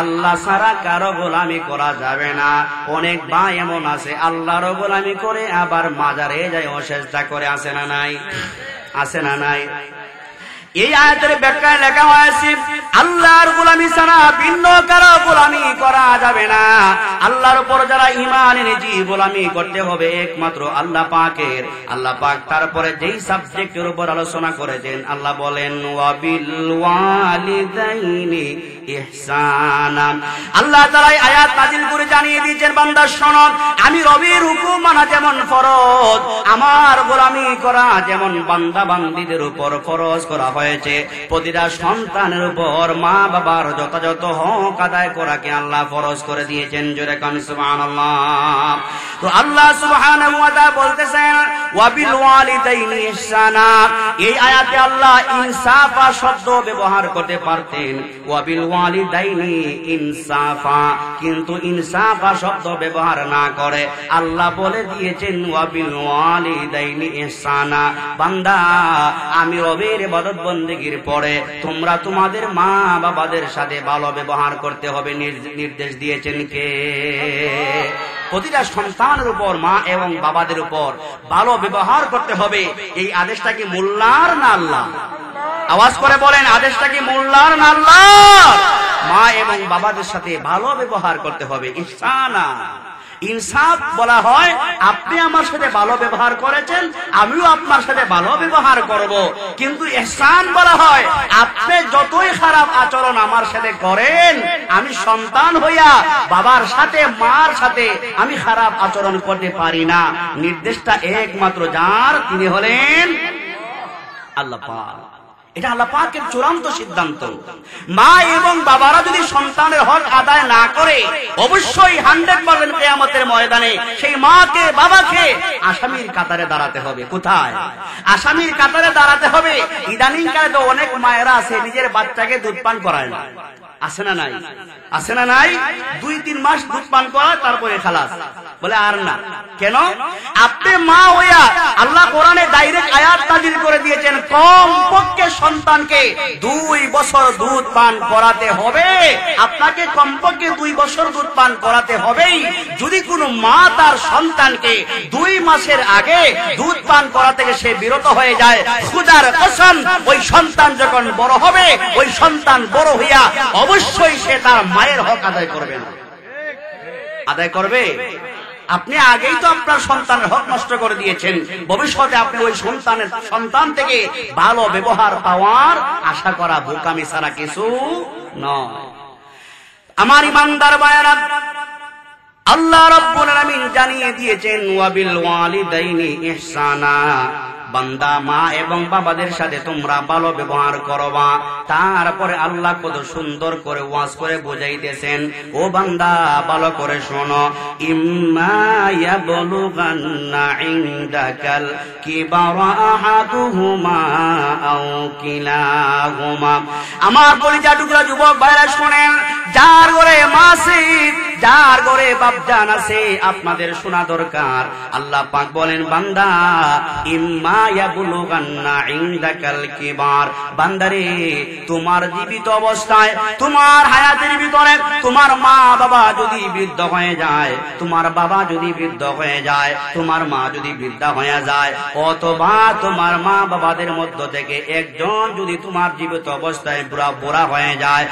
আল্লাহ ছাড়া কারো গোলামি করা যাবে না। অনেক ভাই এমন আছে আল্লাহর গোলামি করে আবার মাজারে যায় সেজদা করে, আছে না নাই? আছে না নাই? এই আয়াতের ব্যাখ্যায় লেখা হয়েছে, আল্লাহর গোলামি ছাড়া ভিন্ন কারো গোলামি করা যাবে না। আল্লাহর উপর যারা ঈমান এনেছি, গোলামি করতে হবে একমাত্র আল্লাহ পাকের। আল্লাহ পাক তারপরে যেই সাবজেক্টের উপর আলোচনা করেছেন, আল্লাহ বলেন, ওয়া বিল ওয়ালিদাইনি ইহসানা। আল্লাহ তাআলা এই আয়াত নাযিল করে জানিয়ে দিয়েছেন, বান্দা শোনো, আমি রবের হুকুম মানা যেমন ফরজ, আমার গোলামি করা যেমন বান্দা বান্দীদের উপর ফরজ করা হয়েছে, প্রতিটা সন্তানের উপর মা বাবার যথাযথ হক আদায় করাকে আল্লাহ ফরজ করে দিয়েছেন। জোরে কান সুবহানাল্লাহ। তো আল্লাহ সুবহানাহু ওয়া তাআলা বলতেছেন, ওয়া বিল ওয়ালিদাইনি ইহসানা। এই আয়াতে আল্লাহ ইনসাফা শব্দ ব্যবহার করতে পারতেন, ওয়া বিল ওয়ালিদাইনি ইনসাফা, কিন্তু ইনসাফা শব্দ ব্যবহার না করে আল্লাহ বলে দিয়েছেন, ওয়া বিল ওয়ালিদাইনি ইহসানা। বান্দা, আমি রবের ইবাদত বন্দেগীর পরে তোমরা তোমাদের মা বাবাদের বাবাদের সাথে ভালো ব্যবহার করতে হবে নির্দেশ দিয়েছেন কে? প্রতিটা সন্তানের উপর মা এবং বাবাদের উপর ভালো ব্যবহার করতে হবে। এই আদেশটা কি মোল্লার না আল্লাহ? আওয়াজ করে বলেন, আদেশটা কি মোল্লার না আল্লাহ? মা এবং বাবাদের সাথে ভালো ব্যবহার করতে হবে। ইহসানা, ইনসাফ বলা হয় আপনি আমার সাথে ভালো ব্যবহার করেছেন, আমিও আপনার সাথে ভালো ব্যবহার করব। কিন্তু ইহসান বলা হয় আপনি যতই খারাপ আচরণ আমার সাথে করেন, আমি সন্তান হইয়া বাবার সাথে মার সাথে আমি খারাপ আচরণ করতে পারি না। নির্দেশটা একমাত্র যার, তিনি হলেন আল্লাহ পাক। এটা আল্লাহ পাকের চূড়ান্ত সিদ্ধান্ত। মা এবং বাবারা যদি সন্তানের হক আদায় না করে, অবশ্যই 100% কিয়ামতের ময়দানে সেই মাকে বাবাকে আসামির কাতারে দাঁড়াতে হবে। কোথায়? আসামির কাতারে দাঁড়াতে হবে। ইদানিং কালে তো অনেক মায়েরা আছে নিজের বাচ্চাকে দুধ পান করায় না, আছে না নাই? আছে না নাই? 2-3 মাস দুধ পান করায়, তারপরে খালাস বলে আর না। কেন? আপনি মা হইয়া আল্লাহ কোরআনে ডাইরেক্ট আয়াত নাযিল করে দিয়েছেন, কমপক্ষে সন্তানকে 2 বছর দুধ পান করাতে হবে। আপনাকে কমপক্ষে 2 বছর দুধ পান করাতে হবেই। যদি কোনো মা তার সন্তানকে 2 মাসের আগে দুধ পান করা থেকে সে বিরত হয়ে যায়, খুদার কসম ওই সন্তান যখন বড় হবে, ওই সন্তান বড় হইয়া অবশ্যই সে তার মায়ের হক আদায় করবে না। আদায় করবে? আপনি আগেই তো আপনার সন্তানের হক নষ্ট করে দিয়েছেন। ভবিষ্যতে আপনি ওই সন্তান থেকে ভালো ব্যবহার পাওয়ার আশা করা বোকামি ছাড়া কিছু নয়। আমার ইমানদার ভাইয়েরা, আল্লাহ রাব্বুল আলামিন জানিয়ে দিয়েছেন ওয়াবিল ওয়ালিদাইনি ইহসানা। বান্দা মা এবং বাবাদের সাথে তোমরা ভালো ব্যবহার করবা। তারপরে আল্লাহ কত সুন্দর করে ওয়াজ করে বুঝাইতেছেন, ও বান্দা ভালো করে শোনো, ইম্মা ইয়াবলুগান্না ইনদাকাল কিবারা আহাদুহুমা আও কিলাহুমা। আমার কলিজা টুকরা যুবক ভাইরা শুনেন, যার ঘরে মা আছে, যার ঘরে বাপজান আছে, আপনাদের শোনা দরকার। আল্লাহ পাক বলেন, বান্দা ইম্মা ইয়াবলুগান্না ইনদাকাল কিবার, বান্দারে তোমার জীবিত অবস্থায়, তোমার হায়াতের ভিতরে তোমার মা বাবা যদি বৃদ্ধ হয়ে যায়, তোমার বাবা যদি বৃদ্ধ হয়ে যায়, তোমার মা যদি বৃদ্ধা হয়ে যায়, অথবা তোমার মা বাবাদের মধ্য থেকে একজন যদি তোমার জীবিত অবস্থায় বুড়া হয়ে যায়,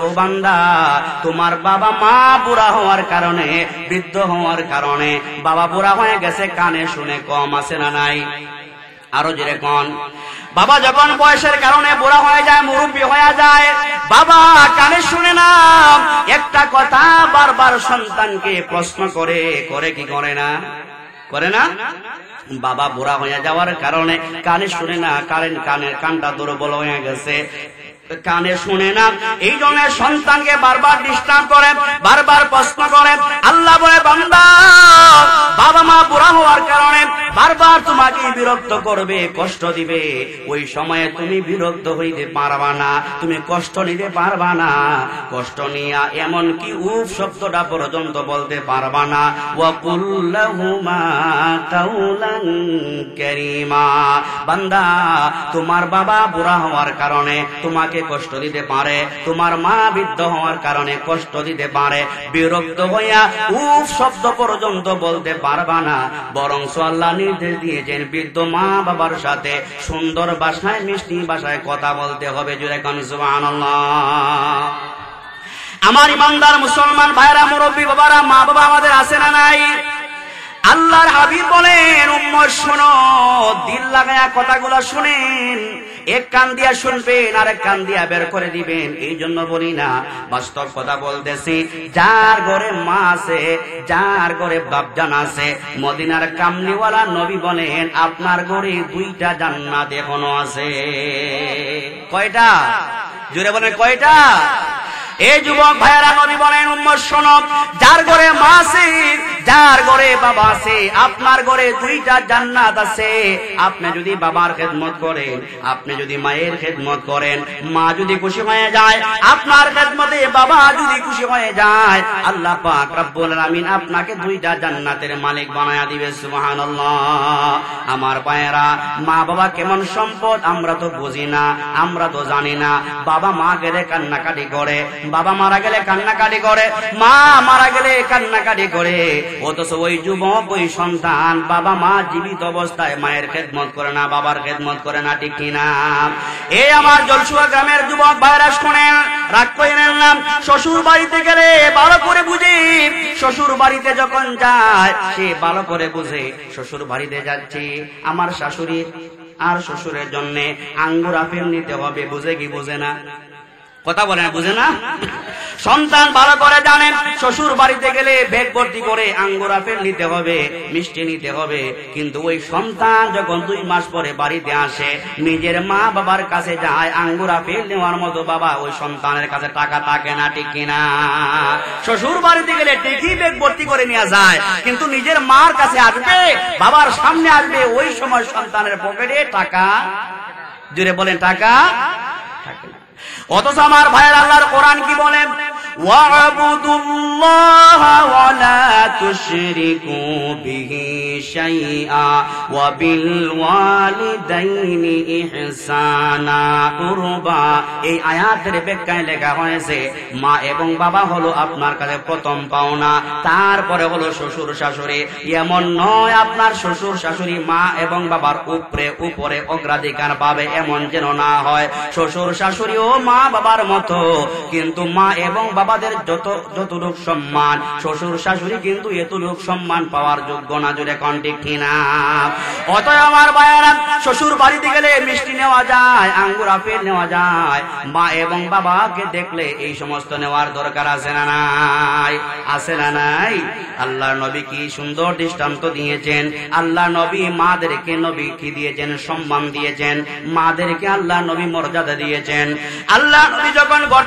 ও বান্দা তোমার বাবা মা বুড়া হওয়ার কারণে, বৃদ্ধ হওয়ার কারণে, বাবা বুড়া হয়ে গেছে, কানে শুনে কম আছে না নাই? আরো জোরে কোন। বাবা যখন বয়সের কারণে বুড়া হয়ে যায়, মুরব্বী হয়ে যায়, বাবা কানে শুনে না, একটা কথা বারবার সন্তানকে প্রশ্ন করে কি করে না? করে না? বাবা বুড়া হয়ে যাওয়ার কারণে কানে শুনে না, কানটা দুর্বল হয়ে গেছে, কানে শুনে না। এই জন্য সন্তানকে বারবার ডিস্টার্ব করে, বারবার প্রশ্ন করে। আল্লাহ বলে, বান্দা বাবা মা বুড়া হওয়ার কারণে বারবার তোমাকে বিরক্ত করবে, কষ্ট দিবে, ওই সময়ে তুমি বিরক্ত হইতে পারবা না, তুমি কষ্ট নিতে পারবা না। কষ্ট নিয়া এমনকি উফ শব্দটা পর্যন্ত বলতে পারবা না। ওয়া কুল্লাহুমা কাউলান কারীমা। বান্দা তোমার বাবা বুড়া হওয়ার কারণে তোমাকে কষ্ট দিতে পারে, তোমার মা বৃদ্ধ হওয়ার কারণে কষ্ট দিতে পারে, বিরক্ত হইয়া উফ শব্দ পর্যন্ত বলতে পারবা না। বরং আল্লাহ নির্দেশ দিয়েছেন বৃদ্ধ মা বাবার সাথে সুন্দর ভাষায়, মিষ্টি ভাষায় কথা বলতে হবে। জোরে কোন সুবহানাল্লাহ। আমার ইমানদার মুসলমান ভাইরা, মুরব্বী বাবারা, মা বাবা আমাদের আছে না নাই? আল্লাহর হাবিব বলেন, উম্মত শোনো, দিল লাগায়া কথাগুলো শুনেন। এক কান দিয়া শুনবেন, আরেক কান দিয়া বের করে দিবেন। এই জন্য বলি না, বাস্তব কথা বলতেছি। যার ঘরে মা আছে, যার ঘরে বাপজান আছে, মদিনার কামলিওয়ালা নবী বলেন, আপনার ঘরে 2টা জান্নাত এখনো আছে। কয়টা? জোরে বলেন, কয়টা? এই যুবক ভাইয়েরা, নবী বলেন, উম্মত শোনো, যার ঘরে মা আছে, যার ঘরে বাবা আছে, আপনার ঘরে দুইটা জান্নাত আছে। আপনি যদি বাবার খেদমত করেন, আপনি যদি মায়ের খেদমত করেন, মা যদি খুশি হয়ে যায়, আপনার খেদমতে বাবা যদি খুশি হয়ে যায়, আল্লাহ পাক রব্বুল আলামিন আপনাকে দুইটা জান্নাতের মালিক বানায়া দিবে। সুবহানাল্লাহ। আমার ভাইয়েরা, মা বাবা কেমন সম্পদ আমরা তো বুঝি না, আমরা তো জানি না। বাবা মা গেলে কান্নাকাটি করে, বাবা মারা গেলে কান্নাকাটি করে, মা মারা গেলে কান্নাকাটি করে। অথচ ওই যুবক, ওই সন্তান বাবা মা জীবিত অবস্থায় মায়ের খেদমত করে না, বাবার খেদমত করে না, ঠিক কিনা? এই আমার জলসুয়া গ্রামের যুবক ভাইরা শোনেন, রাগ করেন না। শ্বশুর বাড়িতে গেলে ভালো করে বুঝি, শ্বশুর বাড়িতে যখন যায় সে ভালো করে বুঝে শ্বশুর বাড়িতে যাচ্ছে আমার শাশুড়ি আর শ্বশুরের জন্য আঙ্গুর আপেল নিতে হবে। বুঝে কি বুঝে না? কথা বলেন, বুঝে না? সন্তান ভালো করে জানেন শ্বশুর বাড়িতে গেলে ব্যাগ ভর্তি করে আঙ্গুর আপেল নিতে হবে, মিষ্টি নিতে হবে। কিন্তু ওই সন্তান যখন 2 মাস পরে বাড়িতে আসে, নিজের মা বাবার কাছে যায় আঙ্গুর আপেল নেওয়ার মতো বাবা ওই সন্তানের কাছে টাকা থাকে না, ঠিক কিনা? শ্বশুর বাড়িতে গেলে ঠিকই ব্যাগ ভর্তি করে নিয়ে যায়, কিন্তু নিজের মার কাছে আসবে, বাবার সামনে আসবে, ওই সময় সন্তানের পকেটে টাকা, জুড়ে বলেন, টাকা থাকে না। অথচ আমার ভাইয়ের আল্লাহর কোরআন কি বলেন? ওয়া'বুদুল্লাহা ওয়া লা তুশরিকু বিহি শাইআ ওয়া বিল ওয়ালিদাইনি ইহসানা কুরবা। এই আয়াতের ব্যাখ্যায় লেখা হয়েছে মা এবং বাবা হলো আপনার কাছে প্রথম পাওনা, তারপরে হলো শ্বশুর শাশুড়ি। এমন নয় আপনার শ্বশুর শাশুড়ি মা এবং বাবার উপরে অগ্রাধিকার পাবে, এমন যেন না হয়। শ্বশুর শাশুড়িও মা বাবার মতো, কিন্তু মা এবং বাবাদের যতটুক সম্মান শ্বশুর শাশুড়ি কিন্তু এতটুক সম্মান পাওয়ার যোগ্য না, জুড়ে কোন ঠিক কিনা? অতএব আমার ভাইয়েরা, শ্বশুর বাড়িতে গেলে মিষ্টি নেওয়া যায়, আঙ্গুর আপেল নেওয়া যায়, মা এবং বাবাকে দেখলে এই সমস্ত নেওয়ার দরকার আছে না নাই? আছে না নাই? আল্লাহর নবী কি সুন্দর দৃষ্টান্ত দিয়েছেন। আল্লাহ নবী মাদেরকে নবী কি দিয়েছেন? সম্মান দিয়েছেন। মাদেরকে আল্লাহ নবী মর্যাদা দিয়েছেন। আল্লাহ নবী যখন ঘর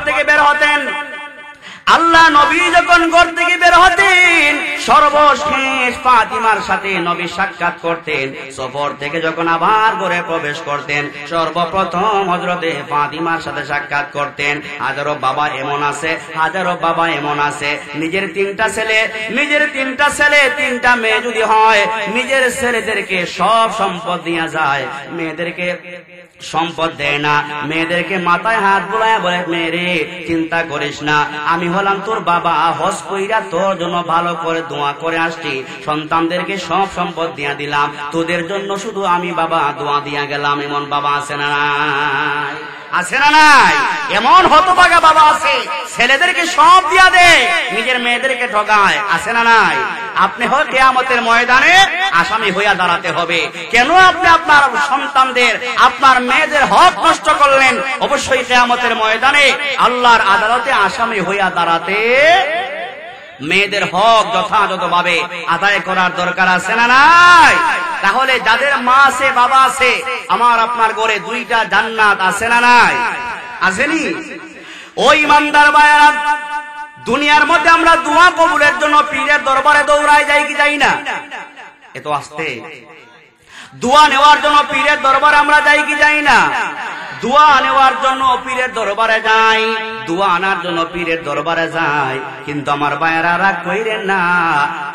থেকে বের হতেন, সর্বশেষ ফাতিমার সাথে নবী সাক্ষাৎ করতেন। সফর থেকে যখন আবার ঘরে প্রবেশ করতেন, সর্বপ্রথম হযরতে ফাতিমার সাথে সাক্ষাৎ করতেন। হাজারো বাবা এমন আছে, হাজারো বাবা এমন আছে, নিজের 3টা ছেলে, 3টা মেয়ে যদি হয়, নিজের ছেলেদেরকে সব সম্পদ দিয়া যায়, মেয়েদেরকে সম্পদ দেয় না। মেয়েদেরকে মাথায় হাত বুলায় বলে, মেয়েরে চিন্তা করিস না, আমি হলাম তোর বাবা, হজ কইরা তোর জন্য ভালো করে দোয়া করে আসছি, সন্তানদেরকে সব সম্পদ দিয়া দিলাম, তোদের জন্য শুধু আমি বাবা দোয়া দিয়া গেলাম। এমন বাবা আছে না নাই? আছে না নাই? এমন হতভাগা বাবা আছে, ছেলেদেরকে সব দিয়া দেয়, নিজের মেয়েদেরকে ঠকায়। আছে না নাই? আপনি হয় কিয়ামতের ময়দানে আসামি হইয়া দাঁড়াতে হবে। কেন আপনি আপনার সন্তানদের, আপনার মেয়েদের হক নষ্ট করলেন? অবশ্যই কিয়ামতের ময়দানে আল্লাহর আদালতে আসামি হইয়া দাঁড়াতে মেয়েদের হক যথাযথভাবে আদায় করার দরকার আছে না নাই? তাহলে যাদের মা আছে, বাবা আছে, আমার আপনার ঘরে 2টা জান্নাত আছে না নাই? আসেনি? ওই ইমানদার ভাইয়েরা, দুনিয়ার মধ্যে আমরা দোয়া কবুলের জন্য পীরের দরবারে দৌড়াই যাই কি যাই না? এত আসতে দোয়া নেওয়ার জন্য পীরের দরবারে আমরা যাই কি যাই না? দোয়া নেওয়ার জন্য পীরের দরবারে যাই, দোয়া আনার জন্য পীরের দরবারে যাই। কিন্তু আমার ভাইয়েরা, রাগ কইরেন না,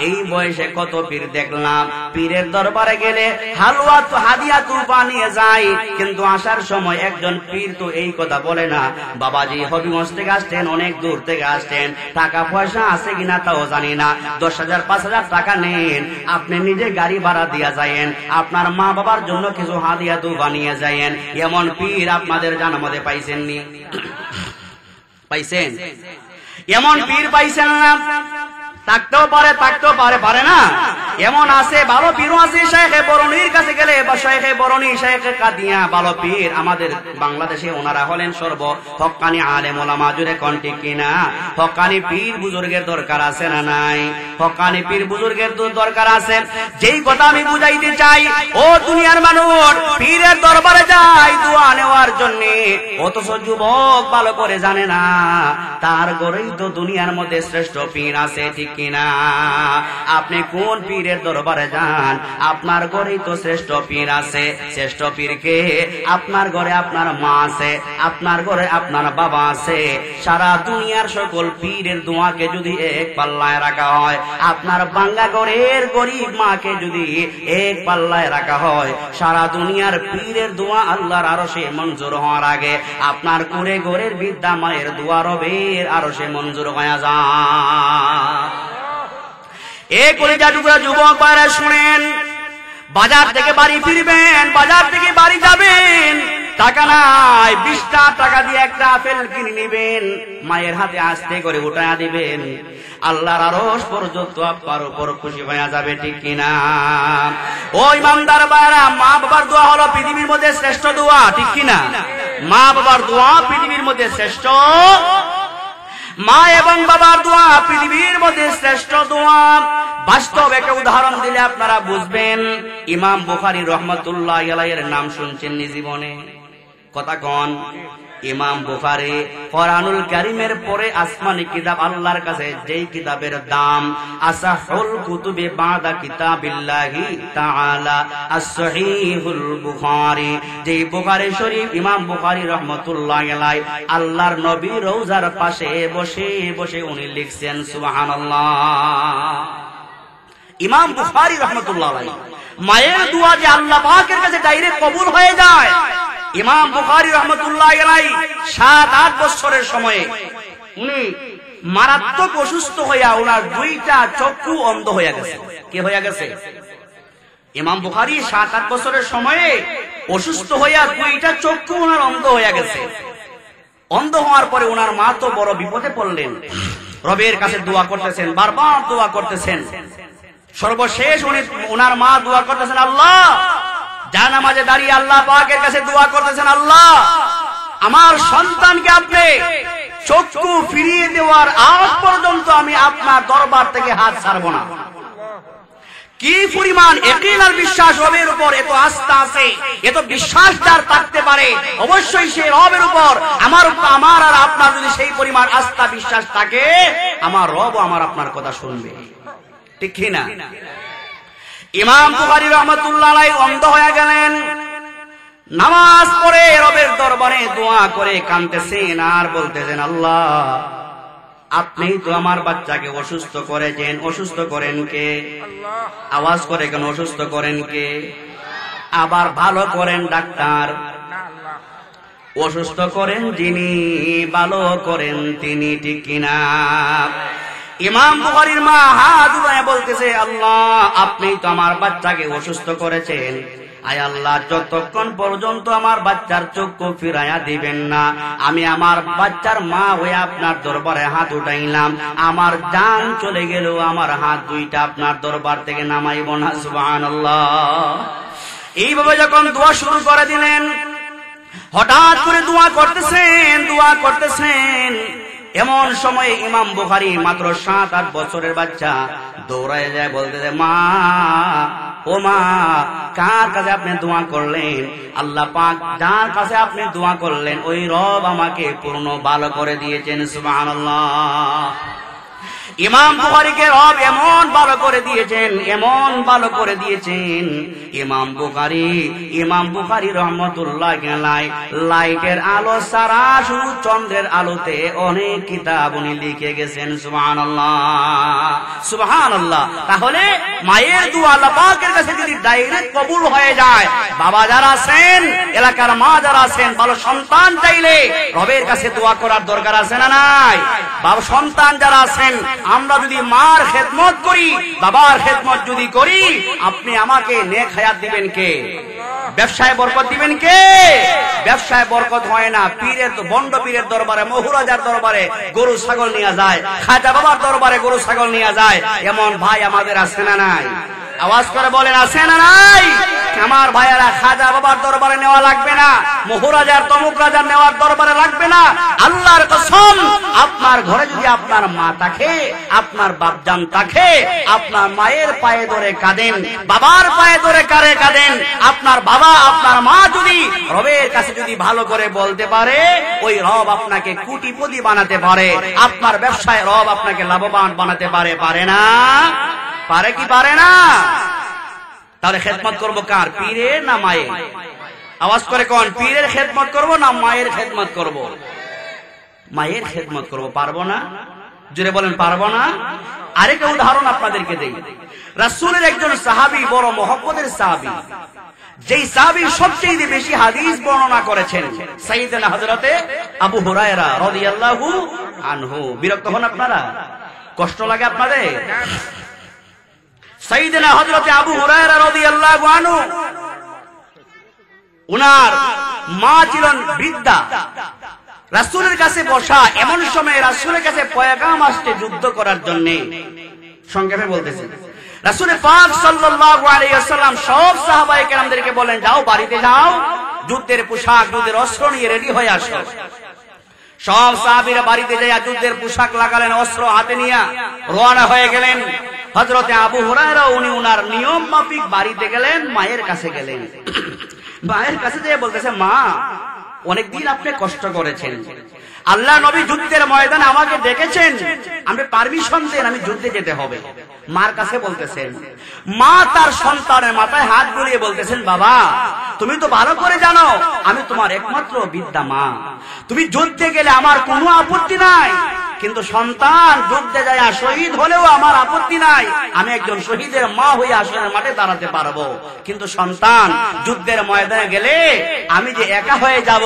এই বয়সে কত পীর দেখলাম, পীরের দরবারে গেলে হালুয়া তো হাদিয়া তুলপা নিয়ে যায়, কিন্তু আসার সময় একজন পীর তো এই কথা বলে না, বাবাজি হবিগঞ্জ থেকে আসতেন, অনেক দূর থেকে আসতেন, টাকা পয়সা আছে কিনা তাও জানি না, 10,000 5,000 টাকা নেন, আপনি নিজে গাড়ি ভাড়া দিয়া যায়েন, আপনার মা বাবার জন্য কিছু হাদিয়া তুলপা নিয়ে যায়েন। এমন পীর আপনাদের জানামতে পাইছেননি? পাইছেন? এমন পীর পাইছেন না? থাকতেও পারে, পারে না? এমন আছে, ভালো পীরও আছে। শেখে বরণীর কাছে গেলে, বা শেখে বরণী, শেখে কাদিয়া, ভালো পীর আমাদের বাংলাদেশে ওনারা হলেন সর্ব হক্কানি আলেম ওলামা, জুড়ে কোন ঠিক কিনা? হক্কানি পীর বুজুর্গের দরকার আছে না নাই? হক্কানি পীর বুজুর্গের দরকার আছে। যেই কথা আমি বুঝাইতে চাই, ও দুনিয়ার মানুষ পীরের দরবারে যায় দোয়া নেওয়ার জন্য, অথচ যুবক ভালো করে জানে না তার ঘরেই তো দুনিয়ার মধ্যে শ্রেষ্ঠ পীর আছে, ঠিক কিনা? আপনি কোন পীরের দরবারে যান, আপনার ঘরেই তো শ্রেষ্ঠ পীর আছে। শ্রেষ্ঠ পীরকে আপনার ঘরে আপনার মা আছে, আপনার ঘরে আপনার বাবা আছে। সারা দুনিয়ার সকল পীরের দোয়াকে যদি এক পাল্লায় রাখা হয়, আপনার বাঙ্গা ঘরের গরিব মাকে যদি এক পাল্লায় রাখা হয়, সারা দুনিয়ার পীরের দোয়া আল্লাহর আরশে মঞ্জুর হওয়ার আগে আপনার ঘরে ঘরের বিদ্যা মায়ের দোয়া রবের আরশে মঞ্জুর হয়ে যায়। এ কলিজা টুকরা যুবক ভাইরা শুনেন, বাজার থেকে বাড়ি ফিরবেন, বাজার থেকে বাড়ি যাবেন, টাকা নাই, 20টা টাকা দিয়ে একটা আপেল কিনে নিবেন, মায়ের হাতে আস্তে করে উঠায়া দিবেন, আল্লাহর আরশ পর্যন্ত আপনার উপর খুশি হয়ে যাবে, ঠিক কিনা? ওই ইমানদার ভাইরা, মা বাবার দোয়া হলো পৃথিবীর মধ্যে শ্রেষ্ঠ দোয়া, ঠিক কিনা? মা বাবার দোয়া পৃথিবীর মধ্যে শ্রেষ্ঠ, মা এবং বাবার দোয়া পৃথিবীর মধ্যে শ্রেষ্ঠ দোয়া। বাস্তব একটা উদাহরণ দিলে আপনারা বুঝবেন। ইমাম বুখারী রহমাতুল্লাহি আলাইহির নাম শুনছেন নি জীবনে? কথা কন। ইমাম বুখারী কোরআনুল কারীমের পরে আসমানি কিতাব আল্লাহর কাছে যেই কিতাবের দাম আসাহুল কুতুবে বাদা কিতাবিল্লাহি তাআলা as-সহিহুল বুখারী, যেই বুখারী শরীফ ইমাম বুখারী রাহমাতুল্লাহি আলাইহি আল্লাহর নবী রওজার পাশে বসে বসে উনি লিখছেন সুবহানাল্লাহ। ইমাম বুখারী রাহমাতুল্লাহি আলাইহি মায়ের দোয়া যে আল্লাহ পাকের কাছে ডাইরেক্ট কবুল হয়ে যায়। ইমাম বুখারী রাহমাতুল্লাহি আলাইহি 7-8 বছরের সময়ে উনি মারাত্মক অসুস্থ হইয়া ওনার 2টা চক্ষু অন্ধ হয়ে গেছে। কি হয়ে গেছে? ইমাম বুখারী 7-8 বছরের সময়ে অসুস্থ হইয়া 2টা চক্ষু ওনার অন্ধ হয়ে গেছে। অন্ধ হওয়ার পরে ওনার মা তো বড় বিপদে পড়লেন, রবের কাছে দোয়া করতেছেন, বারবার দোয়া করতেছেন। সর্বশেষ উনি ওনার মা দোয়া করতেছেন, আল্লাহ, জানামাজে দাঁড়িয়ে আল্লাহ পাকের কাছে দোয়া করতেছেন, আল্লাহ আমার সন্তানকে আপনি চক্ষু ফিরিয়ে দেওয়ার আগ পর্যন্ত আমি আপনার দরবার থেকে হাত ছাড়ব না। কি পরিমাণ ইয়াকিন আর বিশ্বাস রবের উপর, এত আস্থা আছে, এত বিশ্বাস যার থাকতে পারে, অবশ্যই সেই রবের উপর আমার আর আপনার যদি সেই পরিমাণ আস্থা বিশ্বাস থাকে, আমার রব আমার আপনার কথা শুনবে, ঠিক কি না? ইমাম বুখারী রাহমাতুল্লাহি আলাইহি অন্ধ হয়ে গেলেন, নামাজ পড়ে রবের দরবারে দোয়া করে কাঁদতেছেন আর বলতেছেন, আল্লাহ আপনি তো আমার বাচ্চাকে অসুস্থ করেছেন, অসুস্থ করেন কে? আওয়াজ করে কেন? অসুস্থ করেন কে? আবার ভালো করেন ডাক্তার, অসুস্থ করেন যিনি, ভালো করেন তিনি, ঠিক কিনা? ইমাম বুখারীর মা হাত উঠায় বলতেছে, আল্লাহ আপনি তো আমার বাচ্চাকে অসুস্থ করেছেন, আয় আল্লাহ যতক্ষণ পর্যন্ত আমার বাচ্চার চক্ষু ফিরাইয়া দিবেন না, আমি আমার বাচ্চার মা হয়ে আপনার দরবারে হাত উঠাইলাম, আমার জান চলে গেল, আমার হাত 2টা আপনার দরবার থেকে নামাইব না। সুবহানাল্লাহ। এইভাবে যখন দোয়া শুরু করে দিলেন, হঠাৎ করে দোয়া করতেছেন, এমন সময়ে ইমাম বুখারী মাত্র 7-8 বছরের বাচ্চা দৌড়ায় যায়, বলতেছে, মা, ও মা, কার কাছে আপনি দোয়া করলেন? আল্লাহ পাক যার কাছে আপনি দোয়া করলেন ওই রব আমাকে পূর্ণ ভালো করে দিয়েছেন। সুবহানাল্লাহ। ইমাম বুখারীকে রব এমন ভালো করে দিয়েছেন, এমন ভালো করে দিয়েছেন। ইমাম বুখারী রহমাতুল্লাহি আলাইহি লাইটের আলো ছাড়া শুধু চন্দ্রের আলোতে অনেক কিতাব উনি লিখে গেছেন। সুবহানাল্লাহ, সুবহানাল্লাহ। তাহলে মায়ের দোয়া আল্লাহ পাকের কাছে যদি ডাইরেক্ট কবুল হয়ে যায়, বাবা যারা আছেন, এলাকার মা যারা আছেন, ভালো সন্তান চাইলে রবের কাছে দোয়া করার দরকার আছে না নাই? বাবা সন্তান যারা আছেন, আমরা যদি মার খেদমত করি, বাবার খেদমত যদি করি, আপনি আমাকে নেক হায়াত দিবেন কে? ব্যবসায় বরকত দিবেন কে? ব্যবসায় বরকত হয় না, বন্ড পীরের দরবারে, মহুরাজার দরবারে গরু ছাগল নিয়ে যায়, খাজা বাবার দরবারে গরু ছাগল নিয়ে যায়। এমন ভাই আমাদের আছে না নাই? আওয়াজ করে বলেন, আছে না নাই? আমার ভাইয়েরা, খাজা বাবার দরবারে নেওয়া লাগবে না, মহুরাজার তমুক রাজার নেওয়ার দরবারে লাগবে না। আল্লাহর কসম, আপনার ঘরে যদি আপনার মা থাকে, আপনার বাপজান থাকে, আপনার মায়ের পায়ে ধরে কাঁদেন, বাবার পায়ে ধরে কাঁদেন, আপনার বাবা আপনার মা যদি রবের কাছে যদি ভালো করে বলতে পারে, ওই রব আপনাকে কোটিপতি বানাতে পারে, আপনার ব্যবসায় রব আপনাকে লাভবান বানাতে পারে। পারে না? পারে কি পারে না? তাহলে খেদমত করবো কার? পীরের না মায়ের? আওয়াজ করে কোন? পীরের খেদমত করব না মায়ের খেদমত করব? মায়ের খেদমত করব। পারবো না? জোরে বলেন পারবো না? আরেকটা উদাহরণ আপনাদেরকে দেই। রাসূলের একজন সাহাবী, বড় মহব্বতের সাহাবী, যেই সাহাবী সবচেয়ে বেশি হাদিস বর্ণনা করেছেন, সাইয়েদনা হযরতে আবু হুরায়রা রাদিয়াল্লাহু আনহু। বিরক্ত হন আপনারা? কষ্ট লাগে আপনাদের? সাইয়েদনা হযরতে আবু হুরায়রা রাদিয়াল্লাহু আনহু, উনার মা ছিলেন বৃদ্ধা, রাসূলের কাছে বসা। এমন সময় রাসূলের কাছে পয়গাম আসছে যুদ্ধ করার জন্য। সংক্ষেপে বলতেছি, রাসূল পাক সাল্লাল্লাহু আলাইহি ওয়াসাল্লাম সব সাহাবায়ে কেরামদেরকে বলেন, যাও বাড়িতে যাও, যুদ্ধের পোশাক যুদ্ধের অস্ত্র নিয়ে রেডি হয়ে আসো। সব সাহাবীরা বাড়িতে যাইয়া যুদ্ধের পোশাক লাগালেন, অস্ত্র হাতে নিয়ে রওনা হয়ে গেলেন। হযরতে আবু হুরায়রা উনি উনার নিয়ম মাফিক বাড়িতে গেলেন, মায়ের কাছে গেলেন। মায়ের কাছে যেয়ে বলতেছে, মা অনেকদিন আপনি কষ্ট করেছেন, আল্লাহ নবী যুদ্ধের ময়দানে আমাকে ডেকেছেন, আমি পারমিশন দেন, আমি যুদ্ধে যেতে হবে। মার কাছে বলতেছেন। মা তার সন্তানের মাথায় হাত বুলিয়ে বলতেছেন, বাবা তুমি তো ভালো করে জানো আমি তোমার একমাত্র বিদ্যা মা, তুমি যুদ্ধে গেলে আমার কোনো আপত্তি নাই, কিন্তু সন্তান যুদ্ধে যায় শহীদ হলেও আমার আপত্তি নাই, আমি একজন শহীদের মা হয়ে আসনের মাঠে দাঁড়াতে পারবো, কিন্তু সন্তান যুদ্ধের ময়দানে গেলে আমি যে একা হয়ে যাব,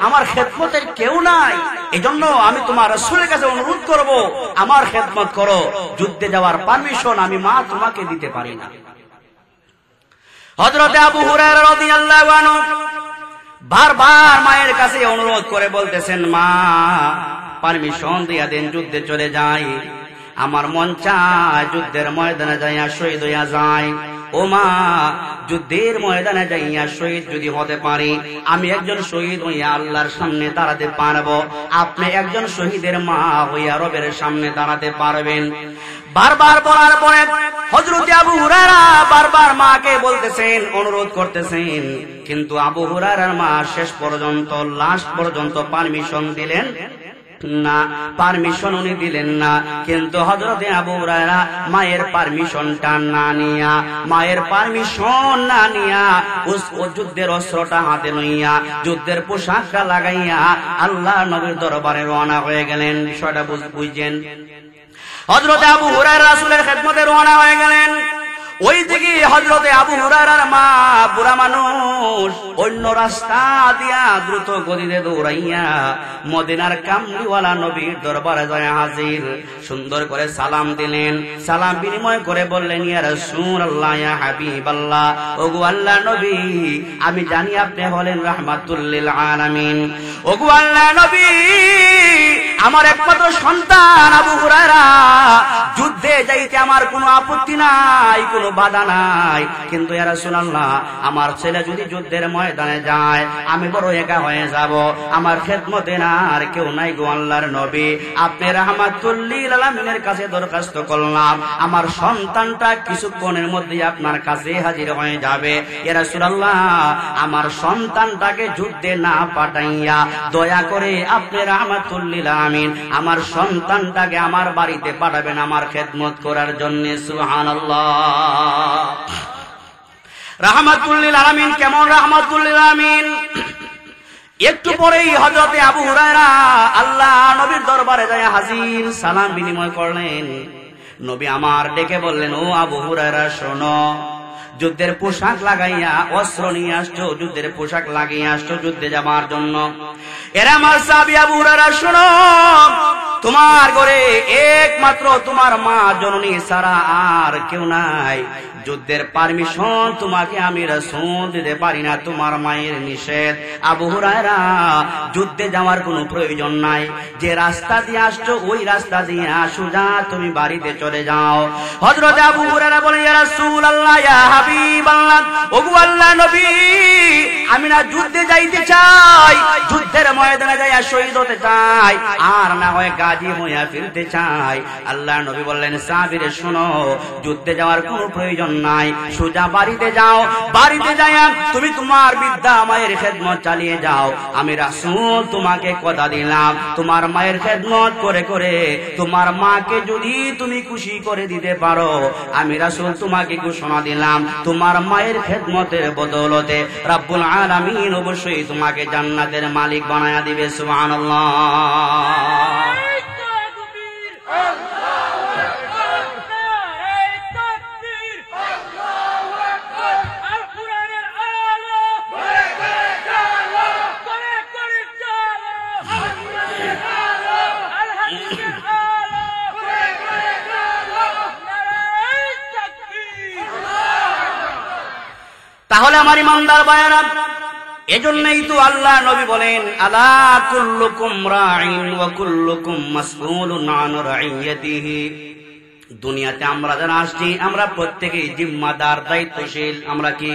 আমার খেদমতের কেউ নাই, এজন্য আমি তোমার রাসূলের কাছে অনুরোধ করব, আমার খেদমত করো, যুদ্ধে যাওয়ার পারমিশন আমি মা তোমাকে দিতে পারি না। হযরতে আবু হুরায়রা রাদিয়াল্লাহু আনহু বারবার মায়ের কাছে অনুরোধ করে বলতেছেন, মা পারমিশন দিয়া দেন, যুদ্ধে চলে যাই, আমার মন চায় যুদ্ধের ময়দানে যাইয়া শহীদ হইয়া যায়। ও মা, যুদ্ধের ময়দানে যাইয়া শহীদ যদি হতে পারি, আমি একজন শহীদ হইয়া আল্লাহর সামনে দাঁড়াতে পারবো, আপনি একজন শহীদের মা হইয়া রবের সামনে দাঁড়াতে পারবেন। বারবার বলার পরে হযরতে আবু হুরায়রা বারবার মাকে বলতেছেন, অনুরোধ করতেছেন, কিন্তু আবু হুরায়রার মা শেষ পর্যন্ত, লাস্ট পর্যন্ত পারমিশন দিলেন না, পারমিশন উনি দিলেন না। কিন্তু হযরতে আবু হুরায়রা মায়ের পারমিশনটা না নিয়া, মায়ের পারমিশন না নিয়া ও যুদ্ধের অস্ত্রটা হাতে লইয়া, যুদ্ধের পোশাকটা লাগাইয়া আল্লাহ নবীর দরবারে রওনা হয়ে গেলেন। বিষয়টা বুঝছেন? হযরতে আবু হুরায়রা রাসূলের খেদমতে রওনা হয়ে গেলেন। ওই দিকে হযরতে আবু হুরায়রার মা বুড়া মানুষ অন্য রাস্তা দিয়া দ্রুত গতিতে দৌড়াইয়া মদিনার কামলিওয়ালা নবীর দরবারে যায় হাজির। সুন্দর করে সালাম দিলেন, সালাম বিনিময় করে বললেন, ইয়া রাসূলুল্লাহ, ইয়া হাবিবাল্লাহ, ওগো আল্লাহ নবী, আমি জানি আপনি হলেন রাহমাতুল লিল আলামিন। ওগো আল্লাহ নবী, আমার একমাত্র সন্তান আবু হুরায়রা, যুদ্ধে যাইতে আমার কোনো আপত্তি নাই, কোনো বাধা নাই, কিন্তু ইয়া রাসূলুল্লাহ, আমার ছেলে যদি যুদ্ধের ময়দানে যায় আমি বড় একা হয়ে যাব, আমার খেদমতে না আর কেউ নাই। গো আল্লাহর নবী, আপনি রাহমাতুল লিল আলামিনের কাছে দরখাস্ত করলাম, আমার সন্তানটা কিছুক্ষণের মধ্যে আপনার কাছে হাজির হয়ে যাবে। ইয়া রাসূলুল্লাহ, আমার সন্তানটাকে যুদ্ধে না পাঠাইয়া দয়া করে আপনি রাহমাতুল লিল আলামিন আমার সন্তানটাকে আমার বাড়িতে পাঠাবেন আমার খেদমত করার জন্য। সুবহানাল্লাহ। রাহমাতুল লিল আলামিন কেমন রাহমাতুল লিল আলামিন? একটু পরেই হযরতে আবু হুরায়রা আল্লাহ নবীর দরবারে যায় হাজির, সালাম বিনিময় করলেন। নবী আমার ডেকে বললেন, ও আবু হুরায়রা শোনো, যুদ্ধের পোশাক লাগাইয়া অস্ত্র নিয়ে আসছো, যুদ্ধের পোশাক লাগিয়ে আসছো যুদ্ধে যাবার জন্য। এরা আমার সাহাবী আবু হুরায়রা শোনো, তোমার ঘরে একমাত্র তোমার মা জননী ছাড়া আর কেউ নাই, যুদ্ধের পারমিশন তোমাকে আমি রাসূল দিতে পারি না, তোমার মায়ের নিষেধ। আবু হুরায়রা, যুদ্ধে যাওয়ার কোনো প্রয়োজন নাই, যে রাস্তা দিয়ে আসছো ওই রাস্তা দিয়ে সোজা তুমি বাড়িতে চলে যাও। হযরত আবু হুরায়রা বলেন, ইয়া রাসূলুল্লাহ, ইয়া হাবিবাল্লাহ, ওগো আল্লাহর নবী, আমি না যুদ্ধে যাইতে চাই, যুদ্ধের ময়দানে যাইয়া শহীদ হতে চাই, আর না হয় রাজি হইয়া ফিরতে চায়। আল্লাহ নবী বললেন, সাহাবীরা শোনো, যুদ্ধে যাওয়ার কোনো প্রয়োজন নাই, সোজা বাড়িতে যাও, বাড়িতে যাইয়া তুমি তোমার বৃদ্ধা মায়ের খেদমত চালিয়ে যাও। আমি রাসূল তোমাকে কথা দিলাম, তোমার মায়ের খেদমত করে করে তোমার মাকে যদি তুমি খুশি করে দিতে পারো, আমি রাসূল তোমাকে ঘোষণা দিলাম, তোমার মায়ের খেদমতের বদৌলতে রব্বুল আলামিন অবশ্যই তোমাকে জান্নাতের মালিক বানায়া দিবে। সুবহানাল্লাহ। তাহলে আমার ইমানদার ভাইয়েরা, এজন্যই তো আল্লাহ নবী বলেন, আলা কুল্লুকুম রাঈন ওয়া কুল্লুকুম মাসউলুন আন রাইয়াতিহি। দুনিয়াতে আমরা যারা আসছি, আমরা প্রত্যেকেই জিম্মাদার, দায়িত্বশীল। আমরা কি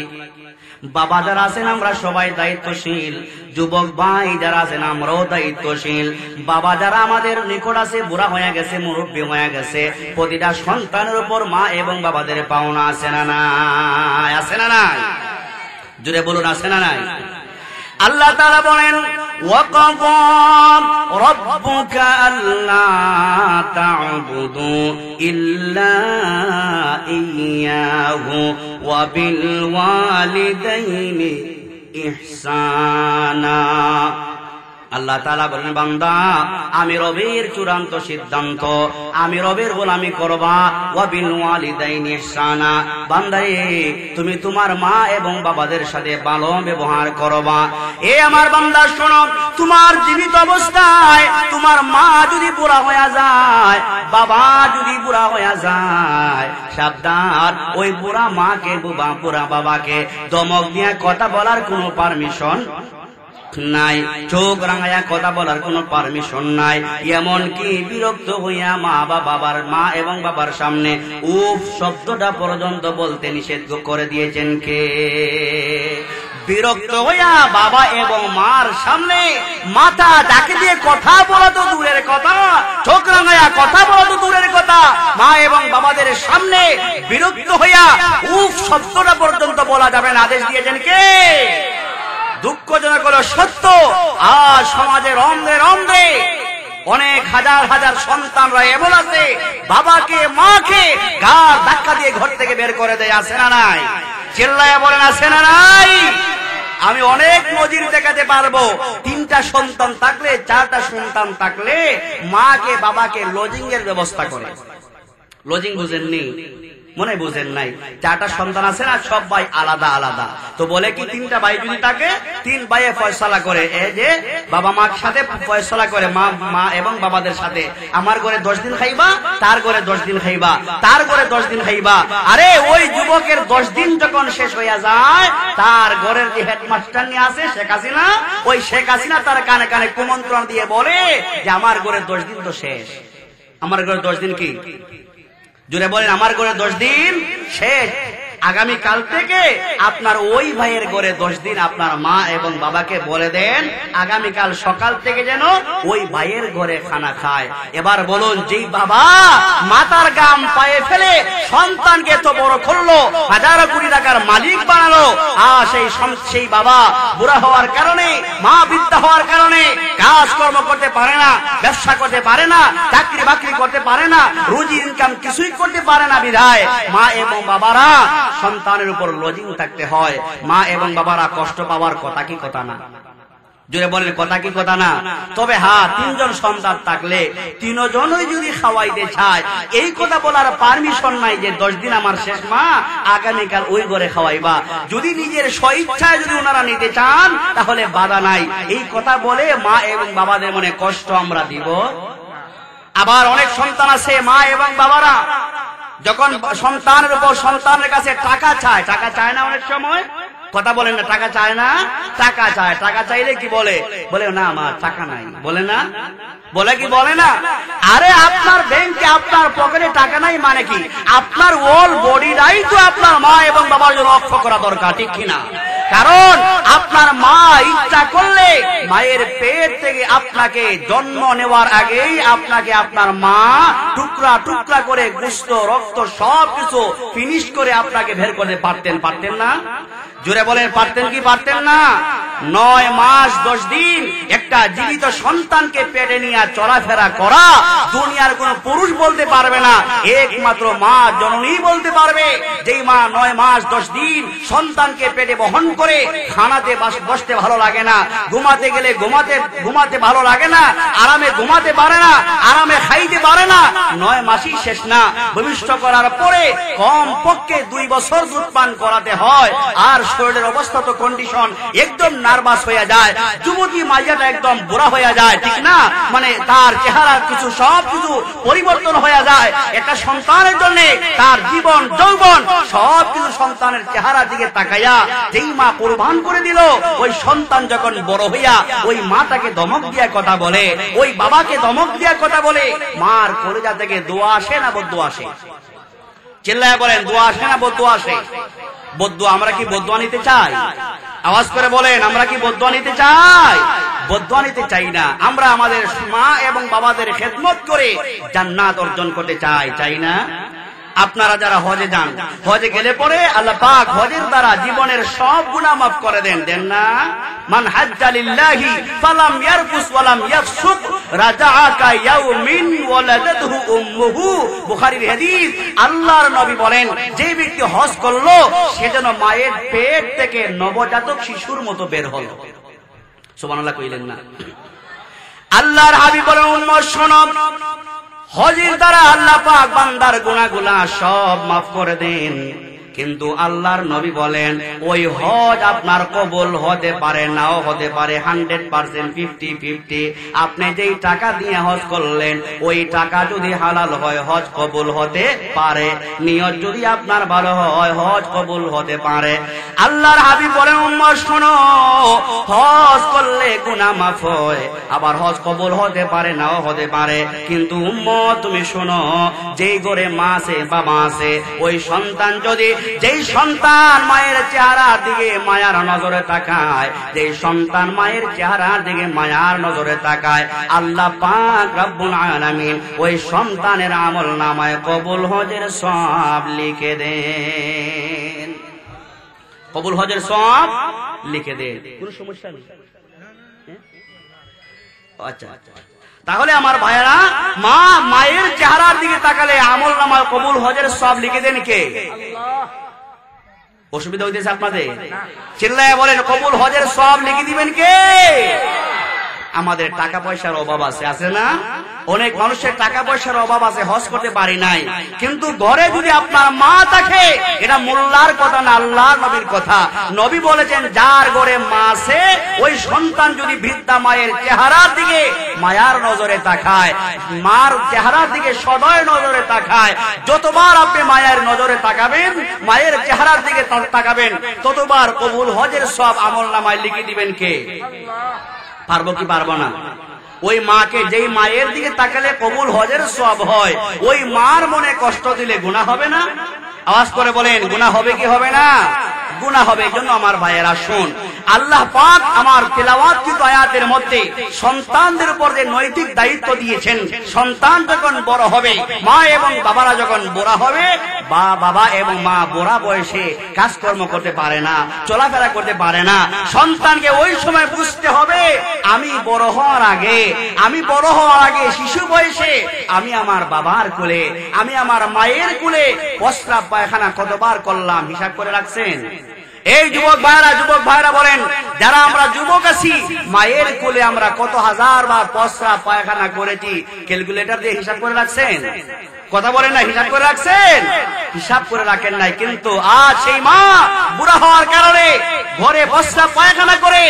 বাবা যারা আছেন আমরা সবাই দায়িত্বশীল, যুবক ভাই যারা আছেন আমরাও দায়িত্বশীল। বাবা যারা আমাদের নিকট আছে, বুড়া হয়ে গেছে, মুরব্বী হয়ে গেছে, প্রতিটা সন্তানের উপর মা এবং বাবাদের পাওনা আছে না নাই? আছে না নাই? জুড়ে বলুন, আছে না নাই? আল্লাহ তাআলা বলেন, ওয়াকাযা রাব্বুকা আল্লা তা'বুদু ইল্লা ইয়্যাহু ওয়া বিল ওয়ালিদাইনি ইহসানা। আল্লাহ তাআলা বলেন, বান্দা আমি রবের চূড়ান্ত সিদ্ধান্ত, আমি রবের গোলামি করবা। ওয়া বিল ওয়ালিদাইনি ইহসানা, বান্দারে তুমি তোমার মা এবং বাবাদের সাথে ভালো ব্যবহার করবা। এ আমার বান্দা শোনো, তোমার জীবিত অবস্থায় তোমার মা যদি বুড়া হয়ে যায়, বাবা যদি বুড়া হয়ে যায়, সাবধান, ওই বুড়া মাকে, বুড়া বাবাকে দমক দিয়ে কথা বলার কোনো পারমিশন নাই, চোখ রাঙায়া কথা বলার কোনো পারমিশন নাই। এমনকি বিরক্ত হইয়া মা এবং বাবার সামনে উফ শব্দটা পর্যন্ত বলতে নিষেধ করে দিয়েছেন কে? বিরক্ত হইয়া বাবা এবং মার সামনে মাথা ডাকে দিয়ে কথা বলা তো দূরের কথা, চোখ রাঙায়া কথা বলা তো দূরের কথা, মা এবং বাবাদের সামনে বিরক্ত হইয়া উফ শব্দটা পর্যন্ত বলা যাবে না, আদেশ দিয়েছেন কে? দুঃখজনক হলো সত্য, আর সমাজের রন্ধ্রে রন্ধ্রে অনেক হাজার হাজার সন্তানরা এমন আছে, বাবাকে মাকে গাড় ধাক্কা দিয়ে ঘর থেকে বের করে দেয়। আছে না নাই? চিল্লায়া বলেন, আছে না নাই? আমি অনেক নজির দেখাতে পারবো। 3টা সন্তান থাকলে, 4টা সন্তান থাকলে মাকে বাবাকে লজিং এর ব্যবস্থা করে। লজিং বুঝেননি? মনে বুঝেন নাই? 4টা সন্তান আছে না, সব ভাই আলাদা আলাদা। তো বলে কি 3টা ভাই যদি থাকে, 3 ভাইয়ে ফয়সালা করে, এই যে বাবা মার সাথে ফয়সালা করে, মা এবং বাবাদের সাথে, আমার ঘরে 10 দিন খাইবা, তার ঘরে 10 দিন খাইবা, তার ঘরে 10 দিন খাইবা। আরে ওই যুবকের 10 দিন যখন শেষ হইয়া যায়, তার ঘরের যে হেডমাস্টার নিয়ে আছে শেখ হাসিনা, ওই শেখ হাসিনা তার কানে কানে কুমন্ত্রণ দিয়ে বলে যে আমার ঘরে 10 দিন তো শেষ। আমার ঘরে 10 দিন কি? জুড়ে বলেন, আমার ঘরে 10 দিন শেষ। আগামী কাল থেকে আপনার ওই ভাইয়ের ঘরে 10 দিন আপনার মা এবং বাবাকে বলে দেন আগামীকাল সকাল থেকে যেন ওই ভাইয়ের ঘরে খানা খায়। এবার বলুন, যেই বাবা মাতার গাম পায়ে ফেলে সন্তানকে এত বড় করলো, হাজার কোটি টাকার মালিক বানালো, আর সেই বাবা বুড়া হওয়ার কারণে, মা বৃদ্ধা হওয়ার কারণে কাজকর্ম করতে পারে না, ব্যবসা করতে পারে না, চাকরি বাকরি করতে পারে না, রুজি ইনকাম কিছুই করতে পারে না, বিধায় মা এবং বাবারা সন্তানের উপর লজিং থাকতে হয়। মা এবং বাবারা কষ্ট পাওয়ার কথা কি কথা না? জোরে বলেন, কথা কি কথা না? তবে হ্যাঁ, 3 জন সন্তান থাকলে 3 জনই যদি খাওয়াইতে চায়, এই কথা বলার পারমিশন নাই যে 10 দিন আমার শেষ মা, আগামীকাল ওই ঘরে খাওয়াইবা। যদি নিজের স্বইচ্ছায় যদি ওনারা নিতে চান তাহলে বাধা নাই। এই কথা বলে মা এবং বাবাদের মনে কষ্ট আমরা দিব। আবার অনেক সন্তান আছে, মা এবং বাবারা যখন সন্তানের উপর সন্তানের কাছে টাকা চায়, টাকা চায় না অনেক সময়, কথা বলেন না, টাকা চায় না, টাকা চায়। টাকা চাইলে কি বলে? বলে না আমার টাকা নাই, বলে না? বলে কি বলে না? আরে আপনার ব্যাংকে আপনার পকেটে টাকা নাই মানে কি? আপনার ওল বডিটাই তো আপনার মা এবং বাবার জন্য রক্ষা করা দরকার, ঠিক কিনা? কারণ আপনার মা ইচ্ছা করলে মায়ের পেট থেকে আপনাকে জন্ম নেওয়ার আগেই আপনাকে আপনার মা টুকরা টুকরা করে গোশত রক্ত সবকিছু ফিনিশ করে আপনাকে বের করতে পারতেন না? জোরে বলেন, পারতেন কি পারতেন না? 9 মাস 10 দিন একটা জীবিত সন্তানকে পেটে নিয়ে চলাফেরা করা দুনিয়ার কোন পুরুষ বলতে পারবে না, একমাত্র মা জননী বলতে পারবে। যেই মা 9 মাস 10 দিন সন্তানকে পেটে বহন করে খানাতে বসতে ভালো লাগে না, ঘুমাতে গেলে ঘুমাতে ভালো লাগে না, আরামে ঘুমাতে পারে না, আরামে খাইতে পারে না, 9 মাসই শেষ না, ভূমিষ্ঠ করার পরে কম পক্ষে 2 বছর দুধ পান করাতে হয়। আর শরীরের অবস্থা তো কন্ডিশন একদম নার্ভাস হয়ে যায়, যুবতী মাইয়াটা একদম বুড়া হয়ে যায়, ঠিক না? মানে তার চেহারার কিছু সবকিছু পরিবর্তন হয়ে যায়। একটা সন্তানের জন্য তার জীবন যৌবন সবকিছু সন্তানের চেহারার দিকে তাকাইয়া যেই মা কুরবান করে দিল, ওই সন্তান যখন বড় হইয়া ওই মাটাকে ধমক দিয়া কথা বলে, ওই বাবাকে ধমক দিয়া কথা বলে, মার কলিজা থেকে দোয়া আসে না বদদোয়া আসে? চিল্লায়া বলেন, দোয়া আসে না বদদোয়া আসে? বদদোয়া, আমরা কি বদদোয়া নিতে চাই? আওয়াজ করে বলেন, আমরা কি বদদোয়া নিতে চাই? বদদোয়া নিতে চাই না। আমরা আমাদের মা এবং বাবাদের খেদমত করে জান্নাত অর্জন করতে চাই না? আপনারা যারা হজে যান, হজে গেলে পরে আল্লাহ পাক হজের দ্বারা জীবনের সব গুনাহ মাফ করে দেন না? মান হাজ্জা লিল্লাহি ফালাম ইয়ারফুস ওয়ালাম ইয়াফসুক রাজাআ কা ইয়াউমিন ওয়ালাদাতহু উম্মুহু। বুখারীর হাদিস। আল্লাহর নবী বলেন, যে ব্যক্তি হজ করলো সে যেন মায়ের পেট থেকে নবজাতক শিশুর মতো বের হলো। সুবহানাল্লাহ কইলেন না? আল্লাহর হাবিব বলেন, উম্মত শোনো, হজের দ্বারা আল্লাহ পাক বান্দার গুনাহগুলো সব মাফ করে দেন, কিন্তু আল্লাহর নবী বলেন ওই হজ আপনার কবুল হতে পারে, নাও হতে পারে, 100% 50-50। আপনি যেই টাকা দিয়ে হজ করলেন ওই টাকা যদি হালাল হয় হজ কবুল হতে পারে, নিয়ত যদি আপনার ভালো হয় হজ কবুল হতে পারে। আল্লাহর হাবিব বলেন, উম্মত শোনো, হজ করলে গুনাহ মাফ হয়, আবার হজ কবুল হতে পারে, নাও হতে পারে, কিন্তু উম্মত তুমি শোনো, যেই ঘরে মা আছে বাবা আছে, ওই সন্তান যদি, যেই সন্তান মায়ের চেহারার দিকে মায়ার নজরে তাকায়, যেই সন্তান মায়ের চেহারার দিকে মায়ার নজরে তাকায়, আল্লাহ পাক রব্বুল আলামিন ওই সন্তানের আমল নামায় কবুল হজের সওয়াব লিখে দেন। কবুল হজের সওয়াব লিখে দেন, কোনো সমস্যা নেই। আচ্ছা, তাহলে আমার ভাইয়েরা, মায়ের চেহারার দিকে তাকালে আমল নামায় কবুল হজের সওয়াব লিখে দেন কে? অসুবিধা হইতেছে আপনাদের? চিল্লায়া বলেন, কবুল হজের সওয়াব লিখে দিবেন কে? আমাদের টাকা পয়সার অভাব আছে না? অনেক মানুষের টাকা পয়সার অভাব আছে, হজ করতে পারি নাই, কিন্তু ঘরে যদি আপনার মা থাকে, এটা মোল্লার কথা না, আল্লাহর নবীর কথা। নবী বলেছেন, যার ঘরে মা আছে ওই সন্তান যদি বৃদ্ধা মায়ের চেহারার দিকে মায়ার নজরে তাকায়, মার চেহারার দিকে সদয় নজরে তাকায়, যতবার আপনি মায়ের নজরে তাকাবেন, মায়ের চেহারার দিকে তাকাবেন, ততবার কবুল হজের সব আমল নামায় লিখে দিবেন কে? পারবো কি পারবো না? ওই মাকে, যেই মায়ের দিকে তাকালে কবুল হজের সওয়াব হয়, ওই মার মনে কষ্ট দিলে গুনাহ হবে না? আওয়াজ করে বলেন, গুনাহ হবে কি হবে না? গুনাহ হবে। এই জন্য আমার ভাইয়েরা শুন, আল্লাহ পাক আমার তেলাওয়াতকৃত আয়াতের মধ্যে সন্তানদের উপর যে নৈতিক দায়িত্ব দিয়েছেন, সন্তান যখন বড় হবে, মা এবং বাবারা যখন বড় হবে, বাবা এবং মা বড় বয়সে কাজকর্ম করতে পারে না, চলাফেরা করতে পারে না, সন্তানকে ওই সময় বুঝতে হবে, আমি বড় হওয়ার আগে শিশু বয়সে আমি আমার বাবার কোলে, আমি আমার মায়ের কোলে প্রস্রাব পায়খানা কতবার করলাম, হিসাব করে রাখছেন? এই যুবক ভাইরা বলেন, যারা আমরা যুবক আছি, মায়ের কোলে আমরা কত হাজার বার প্রস্রাব পায়খানা করেছি, ক্যালকুলেটর দিয়ে হিসাব করে রাখছেন? কথা বলেন না, হিসাব করে রাখছেন? হিসাব করে রাখেন নাই। কিন্তু আজ সেই মা বুড়া হওয়ার কারণে ঘরে প্রস্রাব পায়খানা করে,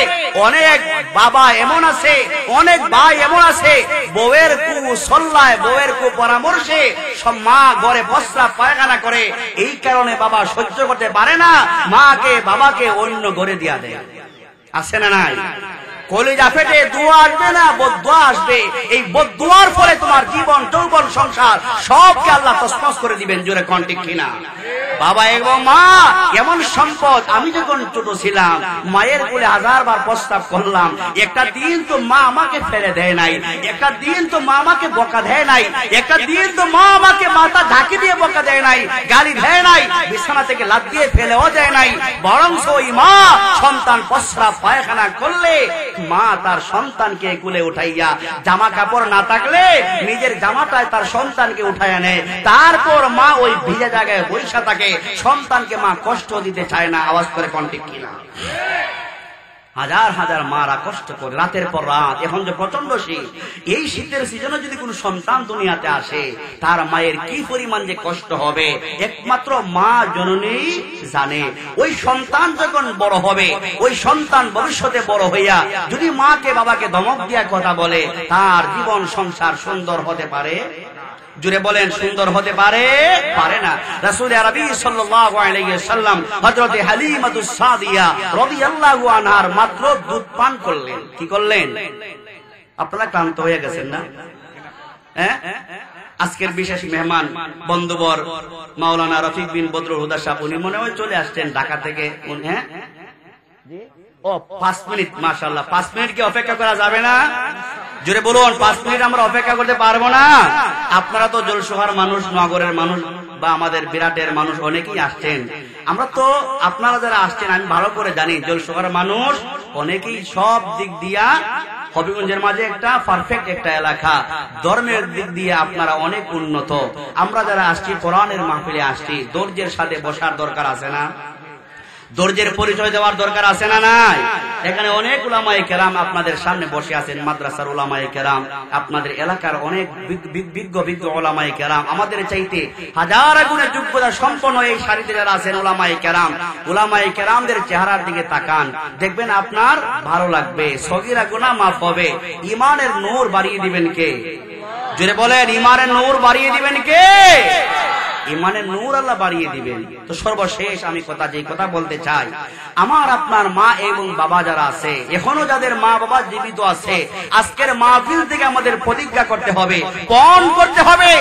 অনেক বাবা এমন আছে, অনেক ভাই এমন আছে, বউয়ের কুসল্লায়, বউয়ের কুপরামর্শে সব মা ঘরে প্রস্রাব পায়খানা করে। এই কারণে বাবা সহ্য করতে পারে না, মাকে বাবাকে অন্য ঘরে দিয়া দেয়। আছে না নাই? কলিজা ফেটে দোয়া আসবে না, বদদোয়া আসবে। এই বদদোয়ার ফলে তোমার জীবন যৌবন সংসার সবকে আল্লাহ তছনছ করে দিবেন। জোরে কোন ঠিক কিনা? বাবা এবং মা এমন সম্পদ। আমি যখন ছোট ছিলাম মায়ের কোলে 1000 বার প্রস্তাব করলাম, একটা দিন তো মা আমাকে ফেলে দেয় নাই, একটা দিন তো মা আমাকে বকা দেয় নাই, একটা দিন তো মা আমাকে মাথা ঢাকি দিয়ে বকা দেয় নাই, গালি দেয় নাই, বিছানা থেকে লাফ দিয়ে ফেলেও দেয় নাই। বরং ওই মা সন্তান প্রস্রাব পায়খানা করলে মা তার সন্তানকে কোলে উঠাইয়া জামা কাপড় না থাকলে নিজের জামাটায় তার সন্তানকে উঠাইয়া নেয়। তারপর মা ওই ভিজে জায়গায় বৈশা থাকে, সন্তানকে মা কষ্ট দিতে চায় না। আওয়াজ করে কোন ঠিক কিনা? হাজার হাজার মারা কষ্ট করে রাতের পর রাত। এখন যে প্রচন্ড শীত, এই শীতের সিজনে যদি কোনো সন্তান দুনিয়াতে আসে তার মায়ের কি পরিমাণ যে কষ্ট হবে একমাত্র মা জননী জানে। ওই সন্তান যখন বড় হবে, ওই সন্তান ভবিষ্যতে বড় হইয়া যদি মাকে বাবাকে ধমক দিয়া কথা বলে, তার জীবন সংসার সুন্দর হতে পারে? জুড়ে বলেন, সুন্দর হতে পারে? পারে না। রাসূল আরবি সাল্লাল্লাহু আলাইহি ওয়াসাল্লাম হযরত হালিমাতুস সাদিয়া রাদিয়াল্লাহু আনহার মাত্র দুধ পান করলেন। কি করলেন? আপনারা ক্লান্ত হয়ে গেছেন না? আজকের বিশেষ মেহমান বন্ধুবর মাওলানা রফিক বিন বদরুল হুদা সাহেব, উনি মনে হয় চলে আসছেন ঢাকা থেকে। ও 5 মিনিট, মাশাআল্লাহ। 5 মিনিট কি অপেক্ষা করা যাবে না? জোরে বলুন, 5 মিনিট আমরা অপেক্ষা করতে পারবো না? আপনারা তো জলসোহার মানুষ, নগরের মানুষ বা আমাদের বিরাটের মানুষ অনেকেই আসছেন। আমরা তো আপনারা যারা আসছেন আমি ভালো করে জানি, জলসোহার মানুষ অনেকেই সব দিক দিয়া হবিগঞ্জের মাঝে একটা পারফেক্ট একটা এলাকা, ধর্মের দিক দিয়ে আপনারা অনেক উন্নত। আমরা যারা আসছি কোরআনের মাহফিলে আসছি, ধৈর্যের সাথে বসার দরকার আছে না? ধৈর্যের পরিচয় দেওয়ার দরকার আছে না নাই? এখানে অনেক উলামায়ে কেরাম আপনাদের সামনে বসে আছেন, মাদ্রাসার উলামায়ে কেরাম, আপনাদের এলাকার অনেক বিজ্ঞ উলামায়ে কেরাম, আমাদের চাইতে হাজার গুণে যোগ্যতা সম্পন্ন এই সারিতে যারা আছেন উলামায়ে কেরাম, উলামায়ে কেরামদের চেহারার দিকে তাকান, দেখবেন আপনার ভালো লাগবে। সগীরা গুনাহ মাফ হবে। ঈমানের নূর বাড়িয়ে দিবেন কে? জোরে বলেন, ঈমানের নূর বাড়িয়ে দিবেন কে? ঈমানের নূর আল্লাহ বাড়িয়ে দিবেন। তো সর্বশেষ আমি যে কথা বলতে চাই, আমার আপনার মা এবং বাবা যারা আছে, এখনো যাদের মা বাবা জীবিত আছে, আজকের মাহফিল থেকে আমাদের প্রতিজ্ঞা করতে হবে, পণ করতে হবে,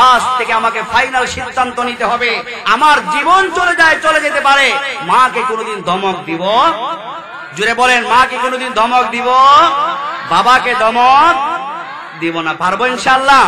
আজ থেকে আমাকে ফাইনাল সিদ্ধান্ত নিতে হবে। আমার জীবন চলে যেতে পারে, মাকে কোনোদিন ধমক দিব? জুড়ে বলেন, মাকে কোনোদিন ধমক দিব? বাবাকে ধমক দিব না। পারবো ইনশাআল্লাহ?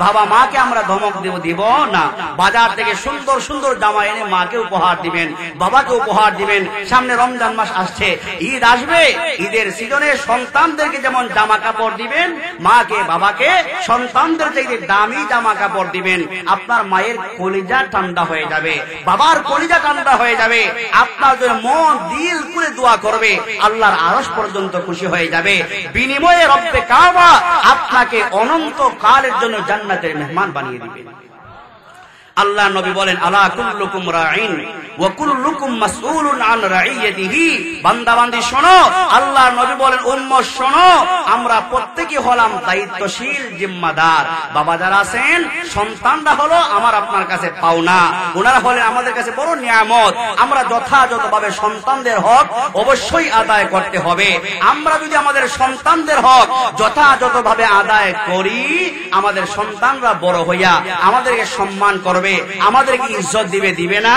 বাবা মাকে আমরা ধমক দিব না। বাজার থেকে সুন্দর সুন্দর জামা এনে মাকে উপহার দিবেন, বাবাকে উপহার দিবেন। সামনে রমজান মাস আসছে, ঈদ আসবে, ঈদের সিজনে সন্তানদেরকে যেমন জামা কাপড় দিবেন, মাকে বাবাকে সন্তানদের চাইতে দামি জামা কাপড় দিবেন। আপনার মায়ের কলিজা ঠান্ডা হয়ে যাবে, বাবার কলিজা ঠান্ডা হয়ে যাবে। আপনার জন্য মন দিল করে দোয়া করবে, আল্লাহর আরশ পর্যন্ত খুশি হয়ে যাবে। বিনিময়ে রব্বে কাবা আপনাকে অনন্ত কালের জন্য জান্নাতের মেহমান বানিয়ে দিবেন। আল্লাহ নবী বলেন, আলা কুল্লুকুম রাঈন ওয়া কুল্লুকুম মাসউলুন আন রাইয়াতিহি। বান্দা বান্দি শোনো, আল্লাহর নবী বলেন, উম্মত শোনো, আমরা প্রত্যেকই হলাম দায়িত্বশীল, জিম্মাদার। বাবা যারা আছেন, সন্তানরা হলো আমার আপনার কাছে পাওনা, ওনারা হলেন আমাদের কাছে বড় নিয়ামত। আমরা যথাযথভাবে সন্তানদের হক অবশ্যই আদায় করতে হবে। আমরা যদি আমাদের সন্তানদের হক যথাযথভাবে আদায় করি, আমাদের সন্তানরা বড় হইয়া আমাদেরকে সম্মান করবে, আমাদেরকে ইজ্জত দিবে না?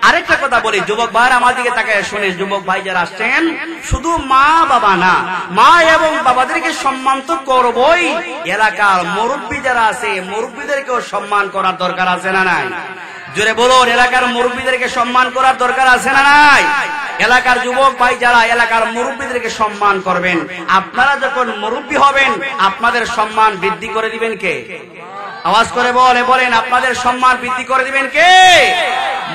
আরেকটা কথা বলি, যুবক ভাইরা আমার দিকে তাকায় শুনে, যুবক ভাই যারা আসছেন, শুধু মা বাবা না, মা এবং বাবাদেরকে সম্মান তো করবই। এলাকার মুরব্বী যারা আছে, মুরব্বীদেরকেও সম্মান করার দরকার আছে না নাই? জোরে বলুন, এলাকার মুরব্বীদেরকে সম্মান করার দরকার আছে না নাই? এলাকার যুবক ভাই যারা, এলাকার মুরব্বীদেরকে সম্মান করবেন। আপনারা যখন মুরব্বী হবেন, আপনাদের সম্মান বৃদ্ধি করে দিবেন কে? আওয়াজ করে বলেন, আপনাদের সম্মান বৃদ্ধি করে দিবেন কে?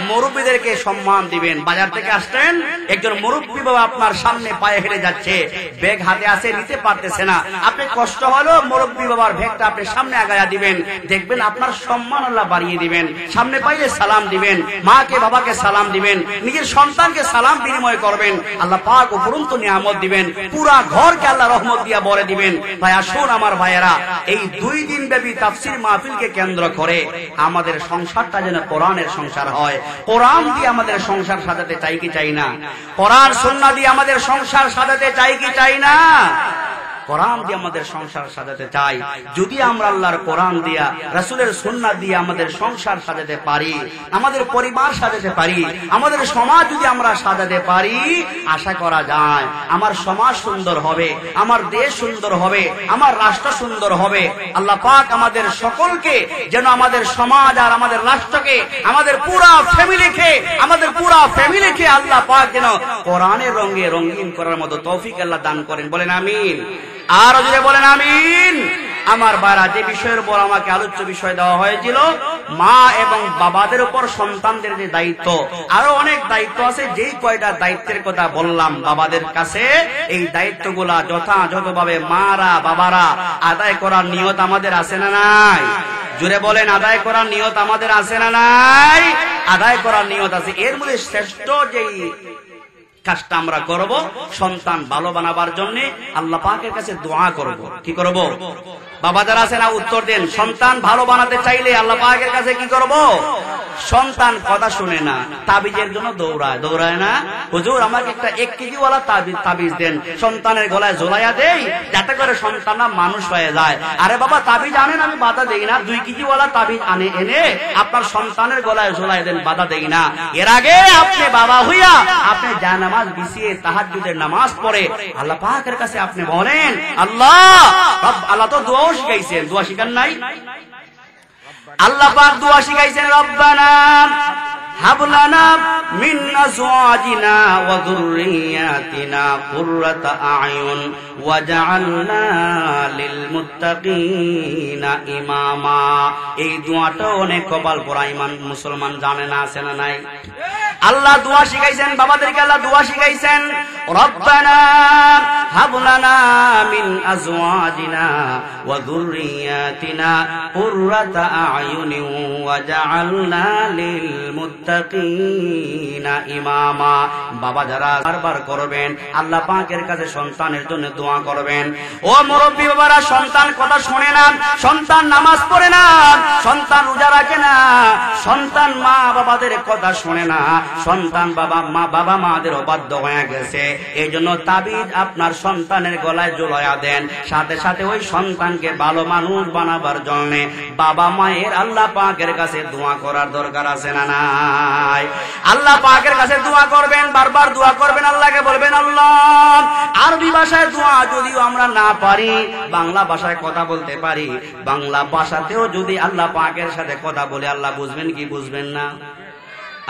মুরব্বীদেরকে সম্মান দিবেন। বাজার থেকে আসছেন, একজন মুরব্বী বাবা আপনার সামনে পায়ে হেঁটে যাচ্ছে, ব্যাগ হাতে আছে, নিতে পারতেছে না, আপনি কষ্ট হলো মুরব্বী বাবার ব্যাগটা আপনি সামনে আগায়া দিবেন, দেখবেন আপনার সম্মান আল্লাহ বাড়িয়ে দিবেন। সামনে পাইলে সালাম দিবেন, মাকে বাবাকে সালাম দিবেন, নিজের সন্তানকে সালাম বিনিময় করবেন, আল্লাহ পাক উপরন্ত নিয়ামত দিবেন, পুরা ঘরকে আল্লাহ রহমত দিয়া ভরে দিবেন। ভাই আসুন আমার ভাইয়েরা, এই 2 দিন ব্যাপী তাফসীর মাহফিলকে কেন্দ্র করে আমাদের সংসারটা যেন কোরআনের সংসার হয়। কোরআন দিয়ে আমাদের সংসার সাজাতে চাই কি চাই না? কোরআন সুন্নাহ দিয়ে আমাদের সংসার সাজাতে চাই কি চাই না? কোরআন দিয়ে আমাদের সংসার সাজাতে চাই। যদি আমরা আল্লাহর কোরআন দিয়া রাসূলের সুন্নাত দিয়ে আমাদের সংসার সাজাতে পারি, আমাদের পরিবার সাজাতে পারি, আমাদের সমাজ যদি আমরা সাজাতে পারি, আশা করা যায় আমার সমাজ সুন্দর হবে, আমার দেশ সুন্দর হবে, আমার রাষ্ট্র সুন্দর হবে। আল্লাহ পাক আমাদের সকলকে যেন আমাদের সমাজ আর আমাদের রাষ্ট্রকে, আমাদের পুরা ফ্যামিলিকে আল্লাহ পাক যেন কোরআনের রঙে রঙিন করার মতো তৌফিক আল্লাহ দান করেন। বলেন আমিন। আর জোরে বলেন আমিন। আমার ভাইরা, যে বিষয়ের উপর আমাকে আলোচ্য বিষয় দেওয়া হয়েছিল, মা এবং বাবাদের উপর সন্তানদের যে দায়িত্ব, আরো অনেক দায়িত্ব আছে। যেই কয়টা দায়িত্বের কথা বললাম বাবাদের কাছে, এই দায়িত্বগুলা যথাযথভাবে মারা বাবারা আদায় করার নিয়ত আমাদের আছে না নাই? জোরে বলেন, আদায় করার নিয়ত আমাদের আছে না নাই? আদায় করার নিয়ত আছে। এর মধ্যে শ্রেষ্ঠ যেই কাজটা আমরা করব, সন্তান ভালো বানাবার জন্য আল্লাহ পাকের কাছে দোয়া করব। কি করব? বাবা যারা আছে না, উত্তর দেন। সন্তান ভালো বানাতে চাইলে আল্লাহ পাকের কাছে কি করব? সন্তান কথা শুনে না, তাবিজের জন্য দৌড়ায় না। হুজুর আমাকে একটা 1 কেজিওয়ালা তাবিজ দেন, সন্তানের গলায় ঝোলাইয়া দেই, যাতে করে সন্তানরা মানুষ হয়ে যায়। আরে বাবা, তাবিজ আনেন, আমি বাধা দেই না। 2 কেজিওয়ালা তাবিজ এনে আপনার সন্তানের গলায় ঝোলাই দেন, বাধা দেই না। এর আগে আপনি বাবা হইয়া আপনি জানামাজ বিছিয়ে তাহাজ্জুদের নামাজ পড়ে আল্লাহ পাকের কাছে আপনি বলেন, আল্লাহ তো দোয়া শিখাইছেন, দোয়া শিখান নাই? আল্লাহ পাক দোয়া শিখাইছেন, রব্বানা হাব লানা মিন আজওয়াজিনা ওয়া যুররিয়াতিনা কুররাতা আয়ুন ওয়াজআলনা লিল মুত্তাকিনা ইমামা। এই দোয়াটা অনেক কপাল পড়া মুসলমান জানে না, আছে না নাই? আল্লাহ দোয়া শিখাইছেন, বাবাদেরকে আল্লাহ দোয়া শিখাইছেন, রব্বানা হাব লানা মিন আজওয়াজিনা ওয়া যুররিয়াতিনা কুররাতা আয়ুনিন ওয়াজআলনা লিল মুত্তাকিনা ইমামা। বাবা যারা বারবার করবেন আল্লাহ পাকের কাছে সন্তানের জন্য দোয়া করবেন। ও মুরব্বী বাবারা, সন্তান কথা শুনে না, সন্তান নামাজ পড়ে না, সন্তান রোজা রাখে না, সন্তান মা বাবাদের কথা শুনে না, সন্তান বাবা মাদের অবাধ্য হয়ে গেছে। এই জন্য তাবিজ আপনার সন্তানের গলায় ঝুলাইয়া দেন, সাথে সাথে ওই সন্তানকে ভালো মানুষ বানাবার জন্য বাবা মায়ের আল্লাহ পাকের কাছে দোয়া করার দরকার আছে না নাই? আল্লাহ পাকের কাছে দোয়া করবেন, বারবার দোয়া করবেন, আল্লাহকে বলবেন, আল্লাহ আরবি ভাষায় দোয়া যদিও আমরা না পারি, বাংলা ভাষায় কথা বলতে পারি, বাংলা ভাষাতেও যদি আল্লাহ পাকের সাথে কথা বলে আল্লাহ বুঝবেন কি বুঝবেন না?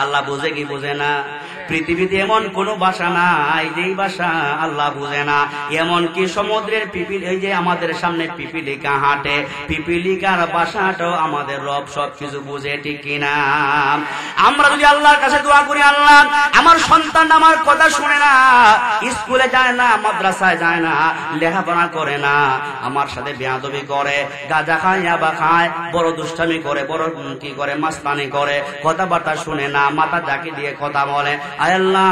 আল্লাহ বুঝে কি বুঝে না? পৃথিবীতে এমন কোন ভাষা নাই যেই ভাষা আল্লাহ বুঝে না। এমন কি সমুদ্রের পিপিল, এই যে আমাদের সামনে পিপিলিকা হাঁটে, পিপিলিকার ভাষাটাও আমাদের রব সবকিছু বুঝে, ঠিক কিনা? আমরা যদি আল্লাহর কাছে দোয়া করি, আল্লাহ আমার সন্তান আমার কথা শুনে না, স্কুলে যায় না, মাদ্রাসায় যায় না, লেখাপড়া করে না, আমার সাথে বেয়াদবি করে, গাঁজা খায়, ইয়াবা খায়, বড় দুষ্টামি করে, বড় কি করে, মাস্তানি করে, কথাবার্তা শুনে না, মাথা ঝাঁকি দিয়ে কথা বলে, আয় আল্লাহ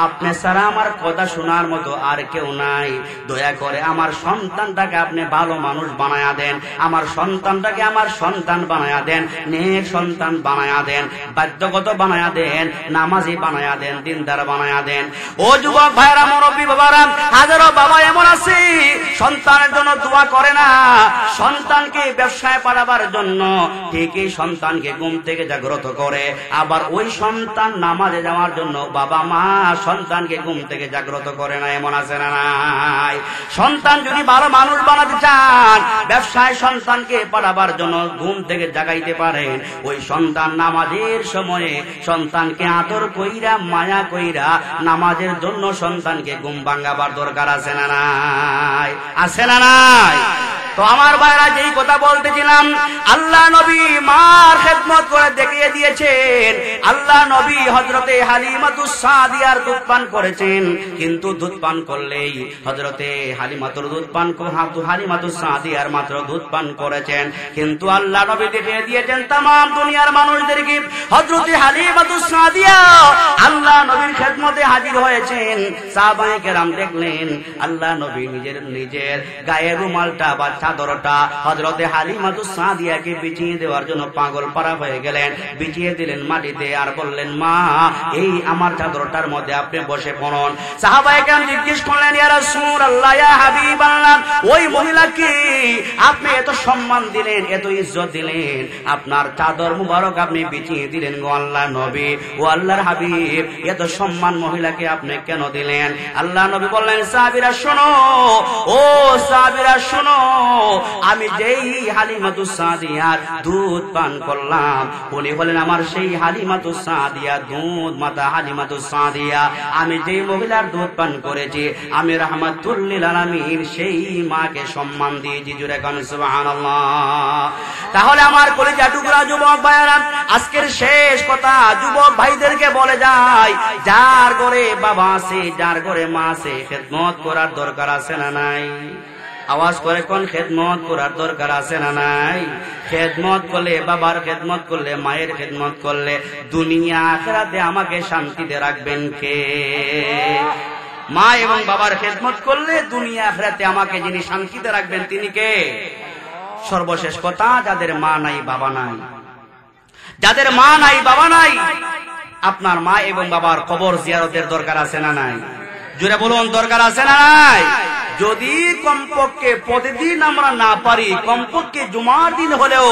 আপনি ছাড়া আমার কথা শোনার মতো আর কেউ নাই, দয়া করে আমার সন্তানটাকে আপনি ভালো মানুষ বানায়া দেন, আমার সন্তানটাকে আমার সন্তান বানায়া দেন, নেক সন্তান বানায়া দেন, বাধ্যগত বানায়া দেন, নামাজি বানায়া দেন, দিনদার বানায়া দেন। ও যুবক ভাইরা, মুরব্বী বাবারা, হাজারো বাবা এমন আছে সন্তানের জন্য দোয়া করে না, সন্তানকে ব্যবসায় পাঠাবার জন্য ঠিকই সন্তানকে ঘুম থেকে জাগ্রত করে, আবার ওই সন্তান নামাজে যাওয়ার জন্য বাবা মা সন্তানকে ঘুম থেকে জাগ্রত করে না, এমন আছে না নাই? সন্তান যদি ভালো মানুষ বানাতে চান, ব্যবসায় সন্তানকে পাঠাবার জন্য ঘুম থেকে জাগাইতে পারেন, ওই সন্তান নামাজের সময়ে সন্তানকে আদর কইরা মায়া কইরা নামাজের জন্য সন্তানকে ঘুম ভাঙাবার দরকার আছে না নাই? আছে না নাই? তো আমার ভাইরা, যেই কথা বলতেছিলাম, আল্লাহ নবী মার খেদমত করে দেখিয়ে দিয়েছেন। আল্লাহ নবী হযরতে হালিমাতুস সাদিয়ার দুধ পান করেছেন, কিন্তু দুধ পান করলেই হযরতে হালিমাতুস সাদিয়ার মাত্র দুধ পান করেছেন, কিন্তু আল্লাহ নবী দেখিয়ে দিয়েছেন তামাম দুনিয়ার মানুষদেরকে হযরতে হালিমাতুস সাদিয়া আল্লাহ নবীর খেদমতে হাজির হয়েছেন। সাহাবায়ে কেরাম দেখলেন আল্লাহ নবী নিজের গায়ের রুমালটা বা চাদরটা হযরতে হালিমাতুস সাদিয়াকে বিছিয়ে দেওয়ার জন্য পাগল পারা হয়ে গেলেন। বিছিয়ে দিলেন মাটিতে আর বললেন, মা এই আমার চাদরটার মধ্যে আপনি বসে পড়ুন। সাহাবায়ে কেরাম জিজ্ঞেস করলেন, ইয়া রাসূলুল্লাহ, ইয়া হাবিবাল্লাহ, ওই মহিলাকে আপনি এত সম্মান দিলেন, এত ইজ্জত দিলেন, আপনার চাদর মুবারক আপনি বিছিয়ে দিলেন গো আল্লাহর নবী, ও আল্লাহর হাবিব, এত সম্মান মহিলাকে আপনি কেন দিলেন? আল্লাহর নবী বললেন, সাহাবীরা শোনো, ও সাহাবীরা শোনো, আমি যেই হালিমাতুস সাদিয়ার দুধ পান করলাম, উনি হলেন আমার সেই হালিমাতুস সাদিয়া, দুধ মাতা হালিমাতুস সাদিয়া। আমি যেই মহিলার দুধ পান করেছি, আমি রাহমাতুল লিল আলামিন সেই মাকে সম্মান দিয়েছি। জুড়ে কান সুবহানাল্লাহ। তাহলে আমার কলিজা টুকরা যুবক ভাইরা, আজকের শেষ কথা যুবক ভাইদেরকে বলে যায়, যার ঘরে বাবা আছে, যার ঘরে মা আছে, খেদমত করার দরকার আছে না নাই? আওয়াজ করে কোন খেদমত করার দরকার আছে না নাই? খেদমত করলে, বাবার খেদমত করলে, মায়ের খেদমত করলে দুনিয়া আখিরাতে আমাকে শান্তিতে রাখবেন কে? মা এবং বাবার খেদমত করলে দুনিয়া আখিরাতে আমাকে যিনি শান্তিতে রাখবেন তিনি কে? সর্বশেষ কথা, যাদের মা নাই বাবা নাই, যাদের মা নাই বাবা নাই, আপনার মা এবং বাবার কবর জিয়ারতের দরকার আছে না নাই? জুড়ে বলুন, দরকার আছে না নাই? যদি কমপক্ষে প্রতিদিন আমরা না পারি, কমপক্ষে জুমার দিন হলেও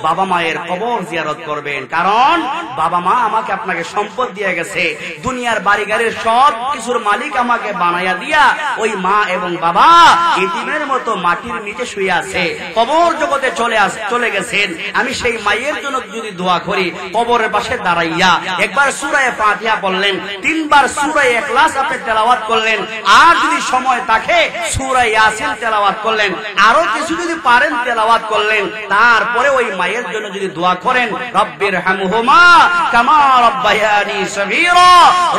বাবা মায়ের কবর জিয়ারত করবেন। কারণ বাবা মা আমাকে আপনাকে সম্পদ দিয়ে গেছে, দুনিয়ার বাড়ি গাড়ির সব কিছুর মালিক আমাকে বানাইয়া দিয়া ওই মা এবং বাবা ইতিমের মতো মাটির নিচে শুয়ে আছে, কবর জগতে চলে গেছেন। আমি সেই মায়ের জন্য যদি দোয়া করি, কবরের পাশে দাঁড়াইয়া একবার সূরা ফাতিহা পড়লেন, 3 বার সূরা ইখলাস আপনি তেলাওয়াত করলেন, আর যদি সময় থাকে সূরা ইয়াসিন তেলাওয়াত করলেন, আরো কিছু যদি পারেন তেলাওয়াত করলেন, তারপরে ওই মায়ের জন্য যদি দোয়া করেন, রব্বির হামহুমা কামা রব্বায়ানি সগীরা,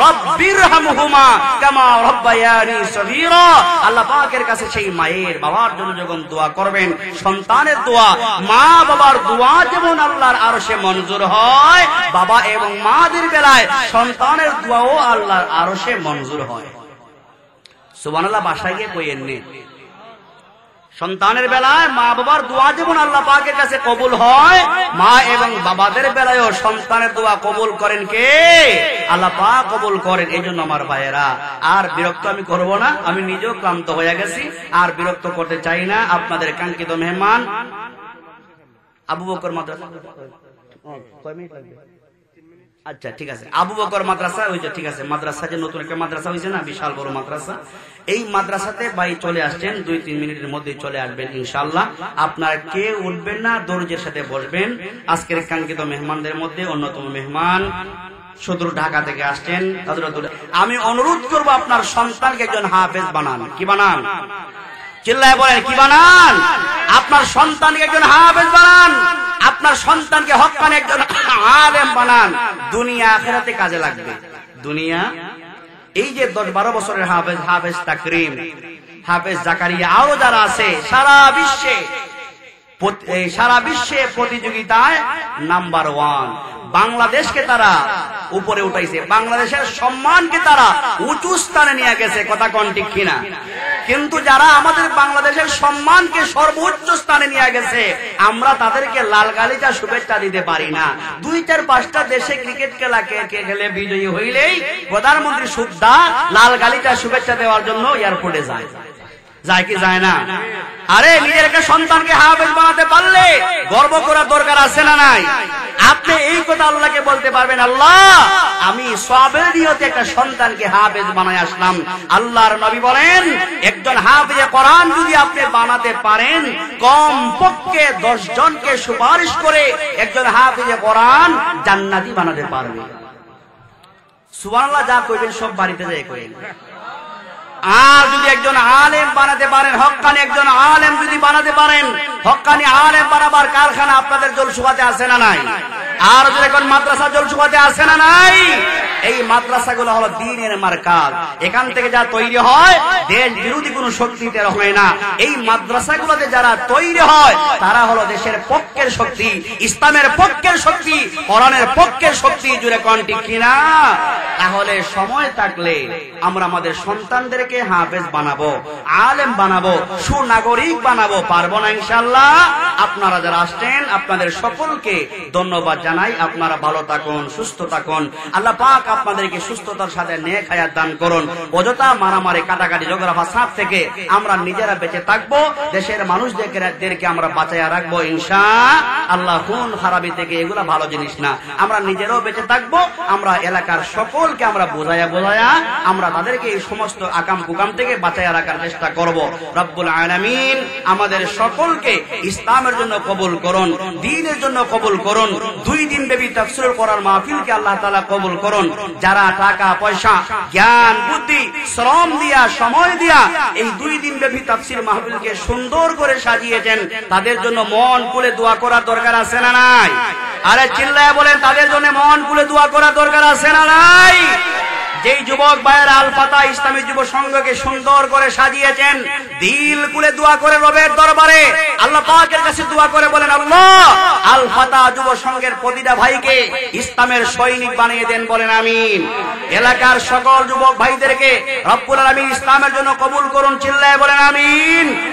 রব্বির হামহুমা কামা রব্বায়ানি সগীরা। আল্লাহ পাকের কাছে সেই মায়ের বাবার জন্য যখন দোয়া করবেন, সন্তানের দোয়া, মা বাবার দোয়া যেমন আল্লাহর আরশে মঞ্জুর হয়, বাবা এবং মাদের বেলায় সন্তানের দোয়াও আল্লাহর আরশে মঞ্জুর হয়। সুবহানাল্লাহ। বাসায় গিয়ে কইেন নে, সন্তানের বেলায় মা বাবার দোয়া যেমন আল্লাহ পাকের কাছে কবুল হয়, মা এবং বাবাদের বেলায়ও সন্তানের দোয়া কবুল করেন কে? আল্লাহ পাক কবুল করেন। এই জন্য আমার ভাইয়েরা, আর বিরক্ত আমি করব না, আমি নিজেও ক্লান্ত হয়ে গেছি, আর বিরক্ত করতে চাই না। আপনাদের কাঙ্ক্ষিত মেহমান আবু বকর মাদ্রাসা, কয় মিনিট লাগবে? আচ্ছা ঠিক আছে, আবু বকর মাদ্রাসা হয়েছে, ঠিক আছে, মাদ্রাসা যে নতুন একটা মাদ্রাসা হয়েছে না, বিশাল বড় মাদ্রাসা, এই মাদ্রাসাতে ভাই চলে আসছেন, 2-3 মিনিটের মধ্যে চলে আসবেন ইনশাআল্লাহ। আপনারা কে উঠবেন না, দরজের সাথে বসবেন। আজকের কাঙ্ক্ষিত মেহমানদের মধ্যে অন্যতম মেহমান সুদূর ঢাকা থেকে আসছেন হযরতুল, আমি অনুরোধ করব আপনার সন্তানকে একজন হাফেজ বানান। কি বানান? চিল্লায় বলেন, কি বানান? আপনার সন্তানকে একজন হাফেজ বানান, আপনার সন্তানকে হক্কানি একজন আলেম বানান, দুনিয়া আখিরাতে কাজে লাগবে। দুনিয়া, এই যে 10-12 বছরের হাফেজ, হাফেজ তাকরিম, হাফেজ জাকারিয়া, আরো যারা আছে সারা বিশ্বে প্রতিযোগিতায় নাম্বার 1, বাংলাদেশকে তারা উপরে উঠাইছে, বাংলাদেশের সম্মানকে তারা উঁচু স্থানে নিয়ে গেছে। কথা কোন ঠিক কিনা? কিন্তু যারা আমাদের বাংলাদেশের সম্মানকে সর্বোচ্চ স্থানে নিয়ে গেছে, আমরা তাদেরকে লাল গালিচা শুভেচ্ছা দিতে পারি না। 2-4-5টা দেশে ক্রিকেট খেলে বিজয়ী হইলেই প্রধানমন্ত্রী সুদ্ধা লাল গালিচা শুভেচ্ছা দেওয়ার জন্য এয়ারপোর্টে যায়, যায় কি যায় না? আরে নিজের একটা সন্তানকে হাফেজ বানাতে পারলে গর্ব করার দরকার আছে না নাই? আপনি এই কথা আল্লাহকে বলতে পারবেন, আল্লাহ আমি সওয়াবের নিয়তে একটা সন্তানকে হাফেজ বানায় আসলাম। আল্লাহর নবী বলেন, একজন হাফেজে কোরআন যদি আপনি বানাতে পারেন, কমপক্ষে 10 জনকে সুপারিশ করে একজন হাফেজে কোরআন জান্নাতি বানাতে পারবে। সুবহানাল্লাহ। যা কইবেন সব বাড়িতে যাই কইবেন। আর যদি একজন আলেম বানাতে পারেন, হক্কানি একজন আলেম যদি বানাতে পারেন, হক্কানি আলেম বানাবার কারখানা আপনাদের জলসুবাতে আছে না নাই? আর যদি এখন মাদ্রাসা জলসুবাতে আছে না নাই? এই মাদ্রাসাগুলো হলো দ্বীনের মারকাজ। এখান থেকে যা তৈরি হয় দেশ বিরোধী কোনো শক্তিতে হয় না। এই মাদ্রাসাগুলোতে যারা তৈরি হয় তারা হলো দেশের পক্ষের শক্তি, ইসলামের পক্ষের শক্তি, কোরআনের পক্ষের শক্তি। জুড়ে কোন ঠিক কিনা? তাহলে সময় থাকলে আমরা আমাদের সন্তানদেরকে হাফেজ বানাবো, আলেম বানাবো, সুনাগরিক বানাবো, পারবো না ইনশাআল্লাহ? আপনারা যারা আসছেন আপনাদের সকলকে ধন্যবাদ জানাই। আপনারা ভালো থাকুন, সুস্থ থাকুন। আল্লাহ পাক আপনাদেরকে সুস্থতার সাথে নেক হায়াত দান করুন। অযথা মারামারি, কাটাকাটি, ঝগড়া ফাসাদ থেকে আমরা নিজেরা বেঁচে থাকবো, দেশের মানুষদেরকে আমরা বাঁচাইয়া রাখবো ইনশাআল্লাহ। খুন খারাপি থেকে এগুলা ভালো জিনিস না। আমরা নিজেরাও বেঁচে থাকবো, আমরা এলাকার সকলকে আমরা বোঝায়া আমরা তাদেরকে এই সমস্ত আকাম কুকাম থেকে বাঁচাইয়া রাখার চেষ্টা করব। রব্বুল আলামিন আমাদের সকলকে ইসলামের জন্য কবুল করুন, দ্বীনের জন্য কবুল করুন। 2 দিন ব্যাপী তাফসীর করার মাহফিলকে আল্লাহ তাআলা কবুল করুন। যারা টাকা পয়সা, জ্ঞান, বুদ্ধি, শ্রম দিয়া, সময় দিয়া এই 2 দিন ব্যাপী তাফসীর মাহফিলকে সুন্দর করে সাজিয়েছেন, তাদের জন্য মন খুলে দোয়া করার দরকার আছে না নাই? আরে চিল্লায় বলেন, তাদের জন্য মন খুলে দোয়া করার দরকার আছে না নাই? যেই যুবক ভাইয়ের আল ফাতা ইসলামী যুব সংঘকে সুন্দর করে সাজিয়েছেন, দিল খুলে দোয়া করে রবের দরবারে আল্লাহ পাকের কাছে দোয়া করে বলেন, আল্লাহ আল ফাতা যুব সংঘের প্রতিটা ভাইকে ইসলামের সৈনিক বানিয়ে দেন, বলেন আমিন। এলাকার সকল যুবক ভাইদেরকে রব্বুল আলামিন ইসলামের জন্য কবুল করুন, চিল্লায় বলেন আমিন।